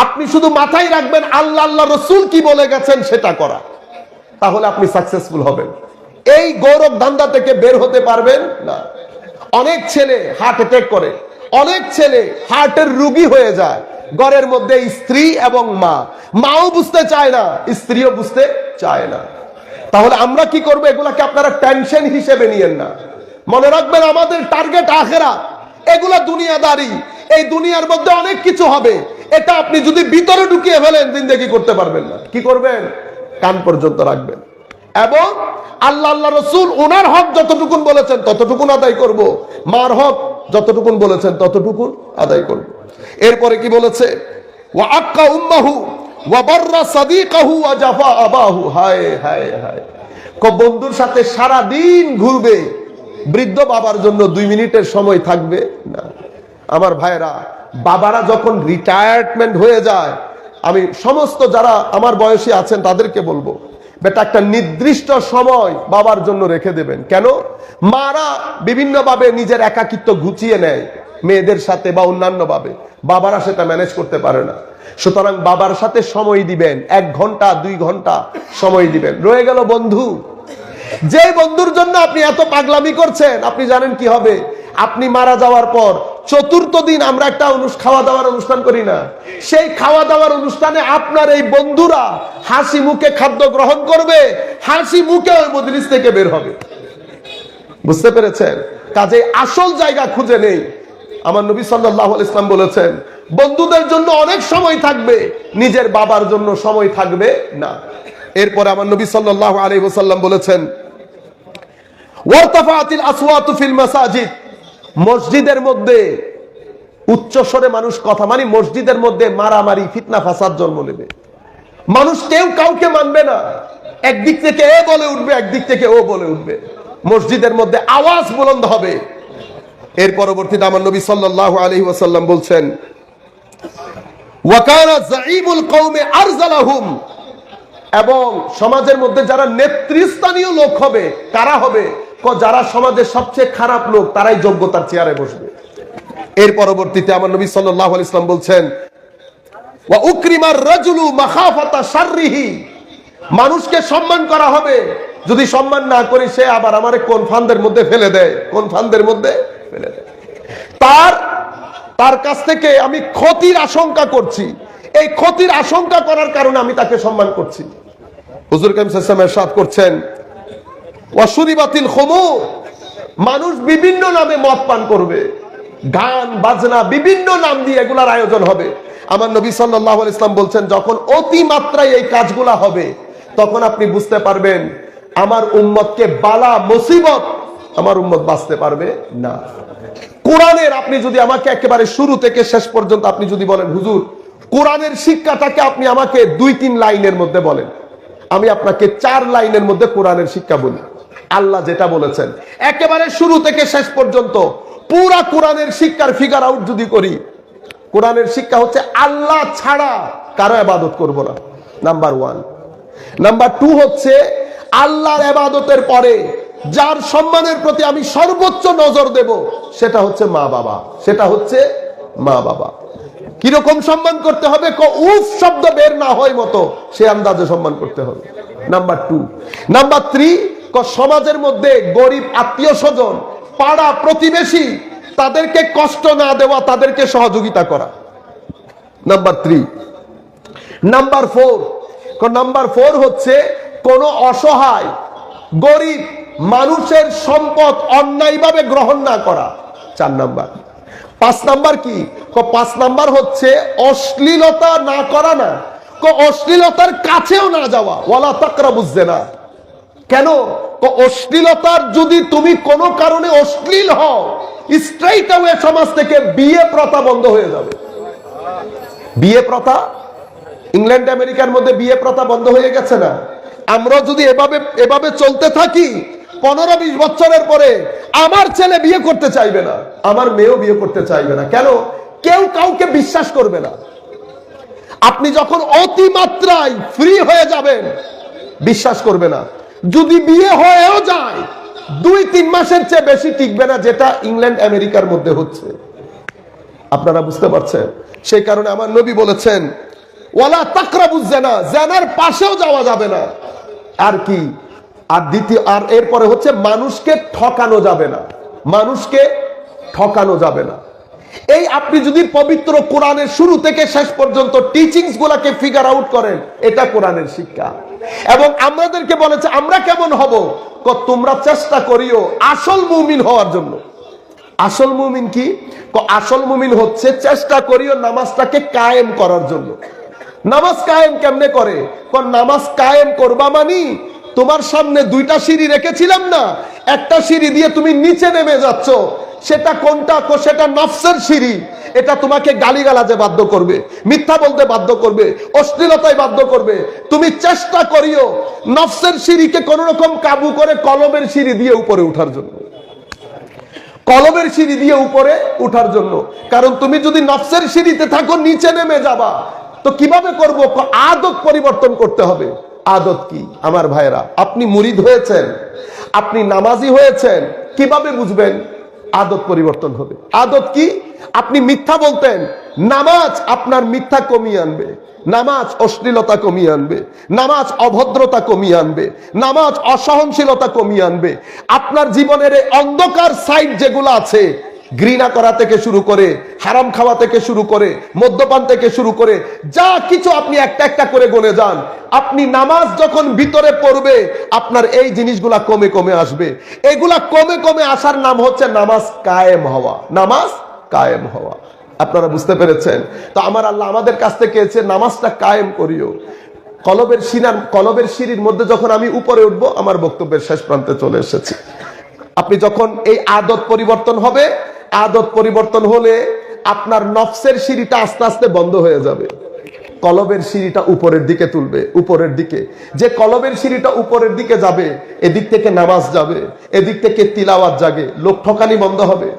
আপনি শুধু মাথায় রাখবেন আল্লাহ আল্লাহ রসুল কি বলে গেছেন সেটা করা, তাহলে আপনি সাকসেসফুল হবেন। এই গৌরব ধান্দা থেকে বের হতে পারবেন না। অনেক ছেলে হার্ট অ্যাটাক করে, অনেক ছেলে হার্টের রোগী হয়ে যায়। ঘরের মধ্যে স্ত্রী এবং মাও বুঝতে চায় না, স্ত্রীও বুঝতে চায় না। তাহলে আমরা কি করব? এগুলাকে আপনারা টেনশন হিসেবে নিয়েন না। মনে রাখবেন আমাদের টার্গেট আখিরাত। এগুলা দুনিয়াদারি, এই দুনিয়ার মধ্যে অনেক কিছু হবে, এটা আপনি যদি ভিতরে ঢুকিয়ে ফেলেন জিন্দেগি করতে পারবেন না। কি করবেন? কান পর্যন্ত রাখবেন এবং আল্লাহ আল্লাহ রসুল ওনার হক যতটুকুন বলেছেন ততটুকুন আদায় করব, মার হক যতটুকুন বলেছেন ততটুকুন আদায় করব। এরপরে কি বলেছে? ওয়া আক্কা উম্মাহু ওয়া বাররা সাদিকাহু ওয়া জাফা আবাহু। হায় হায় হায়, বন্ধুর সাথে সারা দিন ঘুরবে, বৃদ্ধ বাবার জন্য 2 মিনিটের সময় থাকবে না। আমার ভাইরা, বাবারা যখন রিটায়ারমেন্ট হয়ে যায়, আমি সমস্ত যারা আমার বয়সী আছেন তাদেরকে বলবো, বেটা একটা নির্দিষ্ট সময় বাবার জন্য রেখে দেবেন। কেন? মারা বিভিন্ন ভাবে নিজের একাকিত্ব ঘুচিয়ে নেয় মেয়েদের সাথে বা অন্যান্য ভাবে, বাবারা সেটা ম্যানেজ করতে পারে না। সুতরাং বাবার সাথে সময় দিবেন, 1 ঘন্টা 2 ঘন্টা সময় দিবেন। রয়ে গেল বন্ধু, যে বন্ধুর জন্য আপনি এত পাগলামি করছেন, আপনি জানেন কি হবে? আপনি মারা যাওয়ার পর 4র্থ দিন আমরা একটা খাওয়া দাওয়ার অনুষ্ঠান করি না? সেই খাওয়া দাওয়ার অনুষ্ঠানে আপনার এই বন্ধুরা হাসি মুখে খাদ্য গ্রহণ করবে, হাসি মুখে ওই মজলিস থেকে বের হবে। বুঝতে পেরেছেন? কাজে আসল জায়গা খুঁজে নেই। আমার নবী সাল্লাল্লাহু আলাইহি ওয়াসাল্লাম বলেছেন, বন্ধুদের জন্য অনেক সময় থাকবে, নিজের বাবার জন্য সময় থাকবে না। এরপরে আমার নবী সাল্লাল্লাহু আলাইহি ওয়াসাল্লাম বলেছেন, ওয়ারতাফাতিল আসওয়াতু ফিল মাসাজিদ, মসজিদের মধ্যে উচ্চ স্বরে মানুষ কথা, মানে মসজিদের মধ্যে মারামারি, ফিতনা, ফাসাদ জন্ম নেবে। মানুষ কেউ কাউকে মানবে না, একদিক থেকে এ বলে উঠবে, একদিক থেকে ও বলে উঠবে, মসজিদের মধ্যে আওয়াজ বুলন্দ হবে। এর পরবর্তীতে আমার নবী সাল্লাল্লাহু আলাইহি ওয়াসাল্লাম বলছেন, ওয়া কানা যাঈমুল কওমে আরজালাহুম, এবং সমাজের মধ্যে যারা নেতৃস্থানীয় লোক হবে, কারা হবে? যারা সমাজের সবচেয়ে খারাপ লোক, তারাই যোগ্যতার চেয়ারে বসবে। এর পরবর্তীতে আমার নবী সাল্লাল্লাহু আলাইহি ওয়াসাল্লাম বলছেন, ওয়া উকরিমার রাজুলু মাখাফাতা শাররিহি, মানুষকে সম্মান করা হবে, যদি সম্মান না করি সে আবার আমারে কোন ফান্দের মধ্যে ফেলে দেয়, কোন ফান্দের মধ্যে ফেলে দেয়। তার কাছ থেকে আমি ক্ষতির আশঙ্কা করছি, এই ক্ষতির আশঙ্কা করার কারণে আমি তাকে সম্মান করছি। হুজুর কারীম সাল্লাল্লাহু আলাইহি ওয়াসাল্লাম ইরশাদ করছেন, ওয়া শুরিবাতিল খুমুর, মানুষ বিভিন্ন নামে মদ পান করবে, গান বাজনা বিভিন্ন নাম দিয়ে এগুলার আয়োজন হবে। আমার নবী সাল্লাল্লাহু আলাইহি ওয়াসাল্লাম বলছেন, যখন অতি মাত্রায় এই কাজগুলা হবে, তখন আপনি বুঝতে পারবেন আমার উম্মতকে বালা মুসিবত আমার উম্মত বাঁচতে পারবে না। কোরআনের আপনি যদি আমাকে একেবারে শুরু থেকে শেষ পর্যন্ত আপনি যদি বলেন, হুজুর কোরআনের শিক্ষাটাকে আপনি আমাকে 2-3 লাইনের মধ্যে বলেন, আমি আপনাকে 4 লাইনের মধ্যে কোরআনের শিক্ষা বলি। আল্লাহ যেটা বলেছেন একেবারে শুরু থেকে শেষ পর্যন্ত পুরা কোরআনের শিক্ষার ফিগার আউট যদি করি, কোরআনের শিক্ষা হচ্ছে আল্লাহ ছাড়া কারো ইবাদত করব না, নাম্বার 1। নাম্বার 2 হচ্ছে আল্লাহর ইবাদতের পরে যার সম্মানের প্রতি আমি সর্বোচ্চ নজর দেব সেটা হচ্ছে মা বাবা, সেটা হচ্ছে মা বাবা। কিরকম সম্মান করতে হবে? উফ শব্দ বের না হয় মতো সে আন্দাজে সম্মান করতে হবে, নাম্বার 2। নাম্বার 3, সমাজের মধ্যে গরিব আত্মীয় স্বজন, পাড়া প্রতিবেশী, তাদেরকে কষ্ট না দেওয়া, তাদেরকে সহযোগিতা করা, নাম্বার 3। নাম্বার 4 হচ্ছে কোন অসহায় গরিব মানুষের সম্পদ অন্যায়ভাবে গ্রহণ না করা, 4 নাম্বার। 5 নাম্বার কি? 5 নাম্বার হচ্ছে অশ্লীলতা না করা, না অশ্লীলতার কাছেও না যাওয়া, ওয়ালা তাকরাবুজ জিনা। কেন? অশ্লীলতার যদি তুমি কোনো কারণে অশ্লীল হও, স্ট্রেইট অ্যাওয়ে সমাজ থেকে বিয়ে প্রথা বন্ধ হয়ে যাবে। বিয়ে প্রথা ইংল্যান্ড আমেরিকার মধ্যে বিয়ে প্রথা বন্ধ হয়ে গেছে না? আমরা যদি এভাবে চলতে থাকি, 15-20 বছরের পরে আমার ছেলে বিয়ে করতে চাইবে না, আমার মেয়েও বিয়ে করতে চাইবে না। কেন? কেউ কাউকে বিশ্বাস করবে না। আপনি যখন অতিমাত্রায় ফ্রি হয়ে যাবেন, বিশ্বাস করবে না। যদি বিয়ে হয়েও যায় 2-3 মাসের চেয়ে বেশি টিকবে না, যেটা ইংল্যান্ড আমেরিকার মধ্যে হচ্ছে। আপনারা বুঝতে পারছেন? সেই কারণে আমার নবী বলেছেন, ওয়ালা তাকরাবুজ জিনা, জিনার পাশেও যাওয়া যাবে না। আর কি? আর এরপরে হচ্ছে মানুষকে ঠকানো যাবে না, মানুষকে ঠকানো যাবে না। এই আপনি যদি পবিত্র কোরআনের শুরু থেকে শেষ পর্যন্ত টিচিংস গুলাকে ফিগার আউট করেন, এটা কোরআনের শিক্ষা। এবং আমাদেরকে বলেছে আমরা কেমন হব? তোমরা চেষ্টা করিও আসল মুমিন হওয়ার জন্য। আসল মুমিন কি? আসল মুমিন হচ্ছে চেষ্টা করিও নামাজটাকে কায়েম করার জন্য। নামাজ কায়েম কেমনে করে? নামাজ কায়েম করবা মানি তোমার সামনে 2টা সিঁড়ি রেখেছিলাম না, একটা সিঁড়ি দিয়ে তুমি নিচে নেমে যাচ্ছ, সেটা কোনটা? সেটা নফসের সিঁড়ি। এটা তোমাকে গালিগালাজে বাধ্য করবে, মিথ্যা বলতে বাধ্য করবে, অশ্লীলতায় বাধ্য করবে। তুমি চেষ্টা করিও নফসের সিঁড়িকে কোন রকম কাবু করে কলমের সিঁড়ি দিয়ে উপরে উঠার জন্য, কলমের সিঁড়ি দিয়ে উপরে উঠার জন্য। কারণ তুমি যদি নফসের সিঁড়িতে থাকো নিচে নেমে যাবা। তো কিভাবে করব? আদত পরিবর্তন করতে হবে। আদত কি? আমার ভাইরা, আপনি মুরিদ হয়েছেন, আপনি নামাজি হয়েছেন, কিভাবে বুঝবেন? আদত পরিবর্তন হবে। আদত কি? আপনি মিথ্যা বলতেন, নামাজ আপনার মিথ্যা কমিয়ে আনবে, নামাজ অশ্লীলতা কমিয়ে আনবে, নামাজ অভদ্রতা কমিয়ে আনবে, নামাজ অসহনশীলতা কমিয়ে আনবে। আপনার জীবনের এই অন্ধকার সাইড যেগুলো আছে ঘৃণা করা থেকে শুরু করে, হারাম খাওয়া থেকে শুরু করে, মদ্যপান থেকে শুরু করে যা কিছু আপনি একটা একটা করে গনে যান। আপনি নামাজ যখন ভিতরে পড়বে আপনার এই জিনিসগুলা কমে কমে আসবে। এগুলা কমে কমে আসার নাম হচ্ছে নামাজ কায়েম হওয়া। নামাজ কায়েম হওয়া। আপনারা বুঝতে পেরেছেন? তো আমার আল্লাহ আমাদের কাছ থেকে এসে নামাজটা কায়েম করিও। কলবের সিঁড়ির মধ্যে যখন আমি উপরে উঠবো, আমার বক্তব্যের শেষ প্রান্তে চলে এসেছি। আপনি যখন এই আদত পরিবর্তন হবে, আদত পরিবর্তন হলে আপনার নফসের সিঁড়িটা আস্তে আস্তে বন্ধ হয়ে যাবে, কলবের সিঁড়িটা উপরের দিকে তুলবে। উপরের দিকে যে কলবের সিঁড়িটা উপরের দিকে যাবে, এদিক থেকে নামাজ যাবে, এদিক থেকে তিলাওয়াত জাগে, লোক ঠকানি বন্ধ হবে,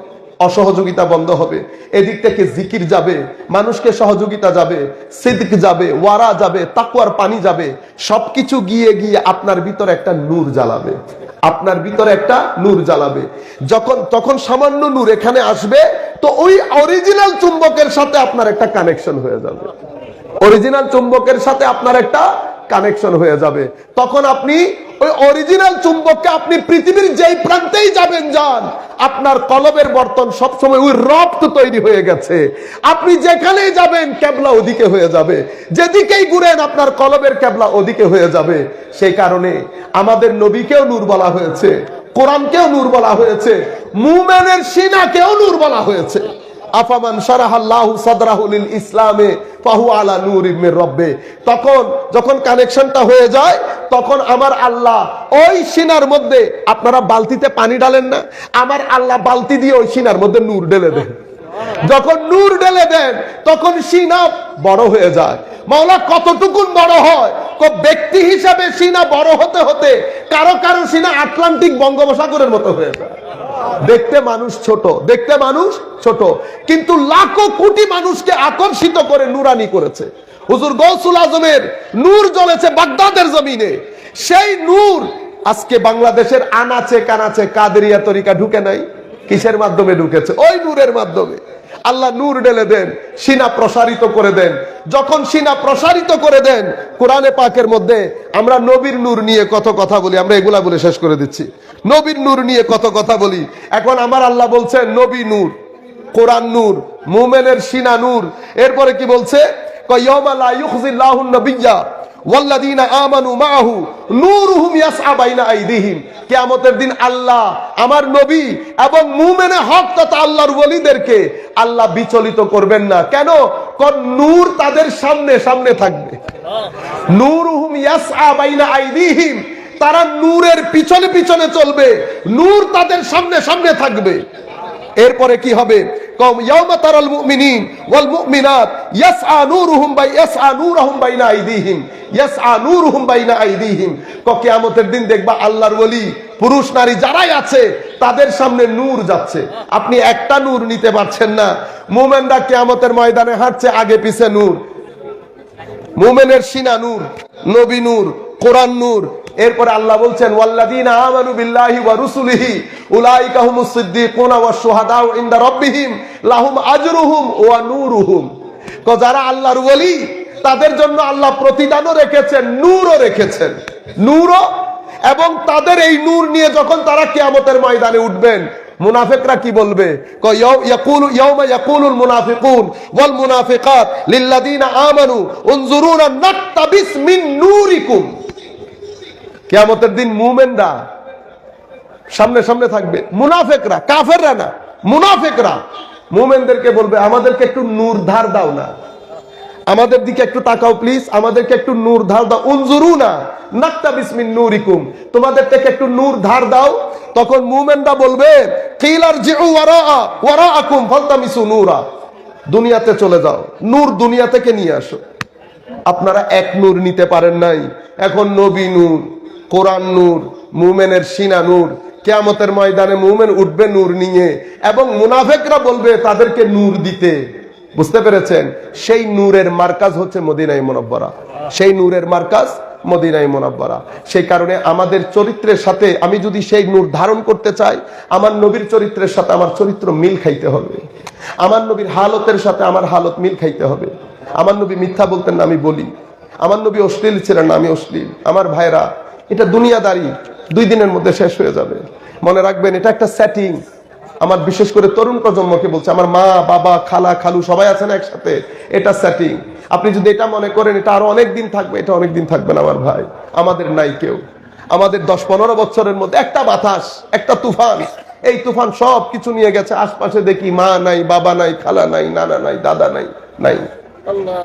অসহযোগিতা বন্ধ হবে, এদিক থেকে জিকির যাবে, মানুষকে সহযোগিতা যাবে, সিদক যাবে, ওয়ারা যাবে, তাকওয়ার পানি যাবে। সবকিছু গিয়ে গিয়ে আপনার ভিতরে একটা নূর জ্বালাবে, আপনার ভিতরে একটা নূর জ্বালাবে। তখন সামান্য নূর এখানে আসবে, তো ওই অরিজিনাল চুম্বকের সাথে আপনার একটা কানেকশন হয়ে যাবে। অরিজিনাল চুম্বকের সাথে আপনার একটা কানেকশন হয়ে যাবে। তখন আপনি ওই অরিজিনাল চুম্বককে আপনি পৃথিবীর যেই প্রান্তেই যাবেন যান, আপনার কলবের বর্তন সবসময় ওই রপ্ত তৈরি হয়ে গেছে। আপনি যেখানেই যাবেন কেবলা ওদিকে হয়ে যাবে, যেদিকেই ঘুরেন আপনার কলবের কেবলা ওদিকে হয়ে যাবে। সেই কারণে আমাদের নবীকেও নূর বলা হয়েছে, কোরআনকেও নূর বলা হয়েছে, মুমিনের সিনাকেও নূর বলা হয়েছে। আফামান শারাহাল্লাহু সাদরাহু লিল ইসলামে ফাহু আলা নূরিম মির রাব্বে। তখন যখন কানেকশনটা হয়ে যায়, তখন আমার আল্লাহ ওই সিনার মধ্যে, আপনারা বালতিতে পানি ডালেন না, আমার আল্লাহ বালতি দিয়ে ওই সিনার মধ্যে নূর ঢেলে দেন। যখন নূর ঢেলে দেন তখন সিনা বড় হয়ে যায়। মাওলা কতটুকুন বড় হয়? ব্যক্তি হিসাবে সিনা বড় হতে হতে কারো কারো সিনা আটলান্টিক বঙ্গোপসাগরের মতো হয়ে যায়। দেখতে মানুষ ছোট, দেখতে মানুষ ছোট, কিন্তু লাখো কোটি মানুষকে আকর্ষিত করে নুরানি করেছে। হুজুর গৌসুল আজমের নূর জ্বলেছে বাগদাদের জমিনে। সেই নূর আজকে বাংলাদেশের আনাচে কানাচে কাদেরিয়া তরিকা ঢুকে নাই। কিসের মাধ্যমে ঢুকেছে? ওই নূরের মাধ্যমে। আল্লাহ নূর ঢেলে দেন, সিনা প্রসারিত করে দেন। যখন সিনা প্রসারিত করে দেন, কোরআনে পাকের মধ্যে আমরা নবীর নূর নিয়ে কত কথা বলি, আমরা এগুলা বলে শেষ করে দিচ্ছি। নবীর নূর নিয়ে কত কথা বলি। এখন আমার আল্লাহ বলছেন নবী নূর, কোরআন নূর, মুমিনের সিনা নূর। এরপরে কি বলছে? ইয়াউমা লা ইউখজিল্লাহু নবিয়্যা ওয়াল্লাযীনা আমানু মাআহু নূরুহুম ইয়াসআ বাইনা আইদিহিম। কিয়ামতের দিন আল্লাহ আমার নবী এবং মুমিনে হক তথা আল্লাহর ওলিদেরকে আল্লাহ বিচলিত করবেন না। কেন? কারণ নূর তাদের সামনে সামনে থাকবে। নূরুহুম ইয়াসআ বাইনা আইদিহিম, তারা নূরের পিছনে পিছনে চলবে, নূর তাদের সামনে সামনে থাকবে। এরপরে কি হবে? ইয়াউমা তারাল মুমিনিন ওয়াল মুমিনাত ইয়াসআ নূরুহুম ইয়াসআ নূরুহুম বাইনা আইদিহিম ইয়াসআ নূরুহুম বাইনা আইদিহিম। কিয়ামতের দিন দেখবা আল্লাহর ওলি পুরুষ নারী যারাই আছে তাদের সামনে নূর যাচ্ছে। আপনি একটা নূর নিতে পারছেন না। মুমিনরা কিয়ামতের ময়দানে হাঁটছে, আগে পিছে নূর। মুমিনের সিনা নূর, নবী নূর, কোরআন নূর। এরপরে আল্লাহ বলছেন ওয়াল্লাযীনা আমানু বিল্লাহি ওয়া রুসুলিহি উলাইকা হুমুস সিদ্দিকুনা ওয়াশ শুহাদাউ ইনদা রাব্বিহিম লাহুম আজরুহুম ওয়া নূরুহুম। যারা আল্লাহর ওলি তাদের জন্য আল্লাহ প্রতিদানও রেখেছেন, নূরও রেখেছেন, নূরও। এবং তাদের এই নূর নিয়ে যখন তারা কিয়ামতের ময়দানে উঠবেন, মুনাফিকরা কি বলবে? ইয়াউমা ইয়াকুলুল মুনাফিকুন ওয়াল মুনাফিকাত লিল্লাযীনা আমানু উনজুরুনা নাকতাবিস মিন নূরিকুম। কিয়ামতের দিন মুমিনরা সামনে সামনে থাকবে, মুনাফিকরা, কাফেররা না, মুনাফিকরা মুমিনদেরকে বলবে আমাদেরকে একটু নূর ধার দাও না, আমাদের দিকে একটু তাকাও প্লিজ, আমাদেরকে একটু নূর ধার দাও। উনজুরুনা নাকতাবিস মিন নূরিকুম, তোমাদের থেকে একটু নূর ধার দাও। তখন মুমিনরা বলবে কিলারজিউ ওয়ারাআকুম ফালতামিসু নূরা, দুনিয়াতে চলে যাও, নূর দুনিয়া থেকে নিয়ে আসো। আপনারা এক নূর নিতে পারেন নাই, এখন নবী নূর, কোরআন নূর, মুমিনের সিনা নূর। কিয়ামতের ময়দানে মুমিন উঠবে নূর নিয়ে এবং মুনাফিকরা বলবে তাদেরকে নূর দিতে। বুঝতে পেরেছেন? সেই নূরের মার্কাজ হচ্ছে মদিনায়ে মুনাব্বারা, সেই নূরের মার্কাজ মদিনায়ে মুনাব্বারা। সেই কারণে আমাদের চরিত্রের সাথে আমি যদি সেই নূর ধারণ করতে চাই, আমার নবীর চরিত্রের সাথে আমার চরিত্র মিল খাইতে হবে, আমার নবীর হালতের সাথে আমার হালত মিল খাইতে হবে। আমার নবী মিথ্যা বলতেন না, আমি বলি। আমার নবী অশ্লীল ছিলেন না, আমি অশ্লীল। আমার ভাইরা, এটা দুনিয়াদারি 2 দিনের মধ্যে শেষ হয়ে যাবে। মনে রাখবেন, এটা একটা সেটিং, আমার বিশেষ করে তরুণ প্রজন্মকে বলছে, আমার মা বাবা খালা খালু সবাই আছেন একসাথে, এটা সেটিং। আপনি যদি এটা মনে করেন এটা আরো অনেক দিন থাকবে, এটা অনেক দিন থাকবে না আমার ভাই। আমাদের নাই কেউ। আমাদের 10-15 বছরের মধ্যে একটা বাতাস, একটা তুফান, এই তুফান সব কিছু নিয়ে গেছে। আশপাশে দেখি মা নাই, বাবা নাই, খালা নাই, নানা নাই, দাদা নাই, নাই।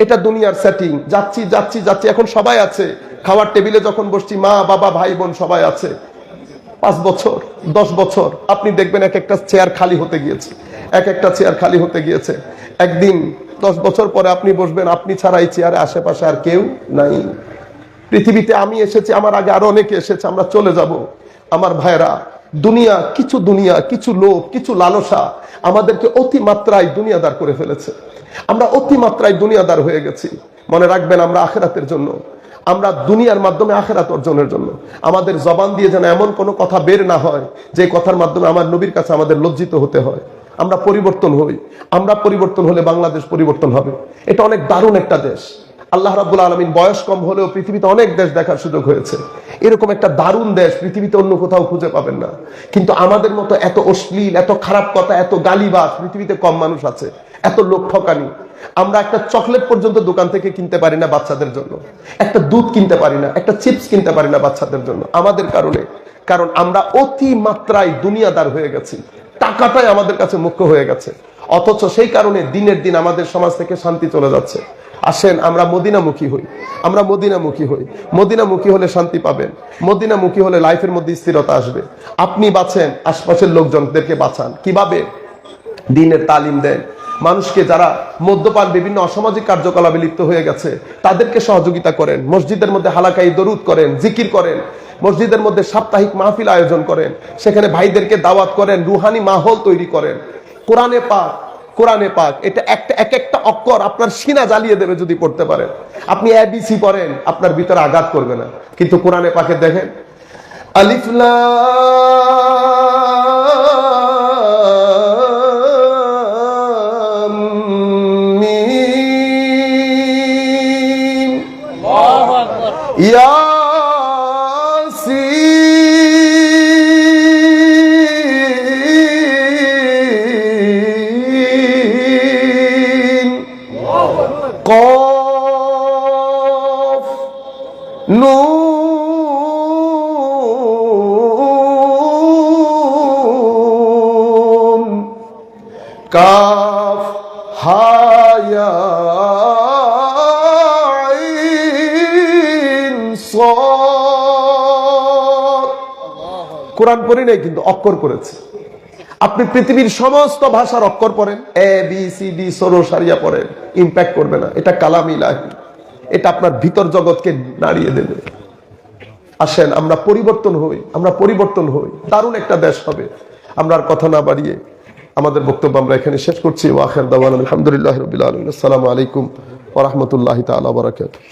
এটা দুনিয়ার সেটিং। যাচ্ছি যাচ্ছি যাচ্ছি, এখন সবাই আছে। খাওয়ার টেবিলে যখন বসছি মা বাবা ভাই বোন সবাই আছে। 5 বছর 10 বছর আপনি দেখবেন এক একটা চেয়ার খালি হতে গিয়েছে, এক একটা চেয়ার খালি হতে গিয়েছে। একদিন 10 বছর পরে আপনি বসবেন, আপনি ছাড়া এই চেয়ারে আশেপাশে আর কেউ নাই। পৃথিবীতে আমি এসেছি, আমার আগে আরো অনেকে এসেছে, আমরা চলে যাব। আমার ভাইরা, দুনিয়া কিছু লোভ, কিছু লালসা আমাদেরকে অতিমাত্রায় দুনিয়াদার করে ফেলেছে। আমরা অতিমাত্রায় দুনিয়াদার হয়ে গেছি। মনে রাখবেন, আমরা আখিরাতের জন্য, আমরা দুনিয়ার মাধ্যমে আখিরাত অর্জনের জন্য আমাদের জবান দিয়ে যেন এমন কোনো কথা বের না হয় যে কথার মাধ্যমে আমার নবীর কাছে আমাদের লজ্জিত হতে হয়। আমরা পরিবর্তন হই। আমরা পরিবর্তন হলে বাংলাদেশ পরিবর্তন হবে। এটা অনেক দারুণ একটা দেশ। আল্লাহ রাব্বুল আলামিন বয়স কম হলেও পৃথিবীতে অনেক দেশ দেখার সুযোগ হয়েছে। এরকম একটা দারুণ দেশ পৃথিবীতে অন্য কোথাও খুঁজে পাবেন না। কিন্তু আমাদের মতো এত অশ্লীল, এত খারাপ কথা, এত গালিবাজ পৃথিবীতে কম মানুষ আছে। এত লোক ঠকানি। আমরা একটা চকলেট পর্যন্ত দোকান থেকে কিনতে পারি না বাচ্চাদের জন্য, একটা দুধ কিনতে পারি না, একটা চিপস কিনতে পারি না বাচ্চাদের জন্য, আমাদের কারণে। কারণ আমরা অতি মাত্রায় দুনিয়াদার হয়ে গেছি। টাকাটাই আমাদের কাছে মুখ্য হয়ে গেছে। অথচ সেই কারণে দিনের দিন আমাদের সমাজ থেকে শান্তি চলে যাচ্ছে। আসেন আমরা মদিনামুখী হই। আমরা মদিনামুখী হই। মদিনামুখী হলে শান্তি পাবেন। মদিনামুখী হলে লাইফের মধ্যে স্থিরতা আসবে। আপনি বাঁচেন, আশপাশের লোকজনদেরকে বাঁচান। কিভাবে? দ্বীনের তালিম দেন। মানুষকে যারা মদ্যপান বিভিন্ন অসামাজিক কার্যকলাপে লিপ্ত হয়ে গেছে তাদেরকে সহযোগিতা করেন। মসজিদের মধ্যে হালাকাই দরুদ করেন, জিকির করেন। মসজিদের মধ্যে সাপ্তাহিক মাহফিল আয়োজন করেন, সেখানে ভাইদেরকে দাওয়াত করেন, রুহানি মাহল তৈরি করেন। কোরআনে পাক এটা এক একটা অক্ষর আপনার সিনা জ্বালিয়ে দেবে যদি পড়তে পারেন। আপনি ABC পড়েন, আপনার ভিতরে আঘাত করবে না। কিন্তু কোরআনে পাকে দেখেন, আলিফ লাম মিম, আল্লাহু আকবার, ইয়াসিন, কফ নুন কাফ হা ইয়া আইন সাদ। কোরআন পড়ি নাই, কিন্তু অক্ষর পড়েছে। আপনি পৃথিবীর সমস্ত ভাষার অক্ষর পড়েন, ABCD সরো সারিয়া পড়েন, ইম্প্যাক্ট করবে না। এটা কালাম ইলাহি। এটা আপনার ভিতর জগৎকে নাড়িয়ে দেবে। আসেন আমরা পরিবর্তন হই, আমরা পরিবর্তন হই। দারুণ একটা দেশ হবে। আমরা আর কথা না বাড়িয়ে আমাদের বক্তব্য আমরা এখানে শেষ করছি। ওয়া আখির দাওয়ানা আলহামদুলিল্লাহি রাব্বিল আলামিন। আসসালামু আলাইকুম ওয়া রাহমাতুল্লাহি তাআলা ওয়া বারাকাতুহু।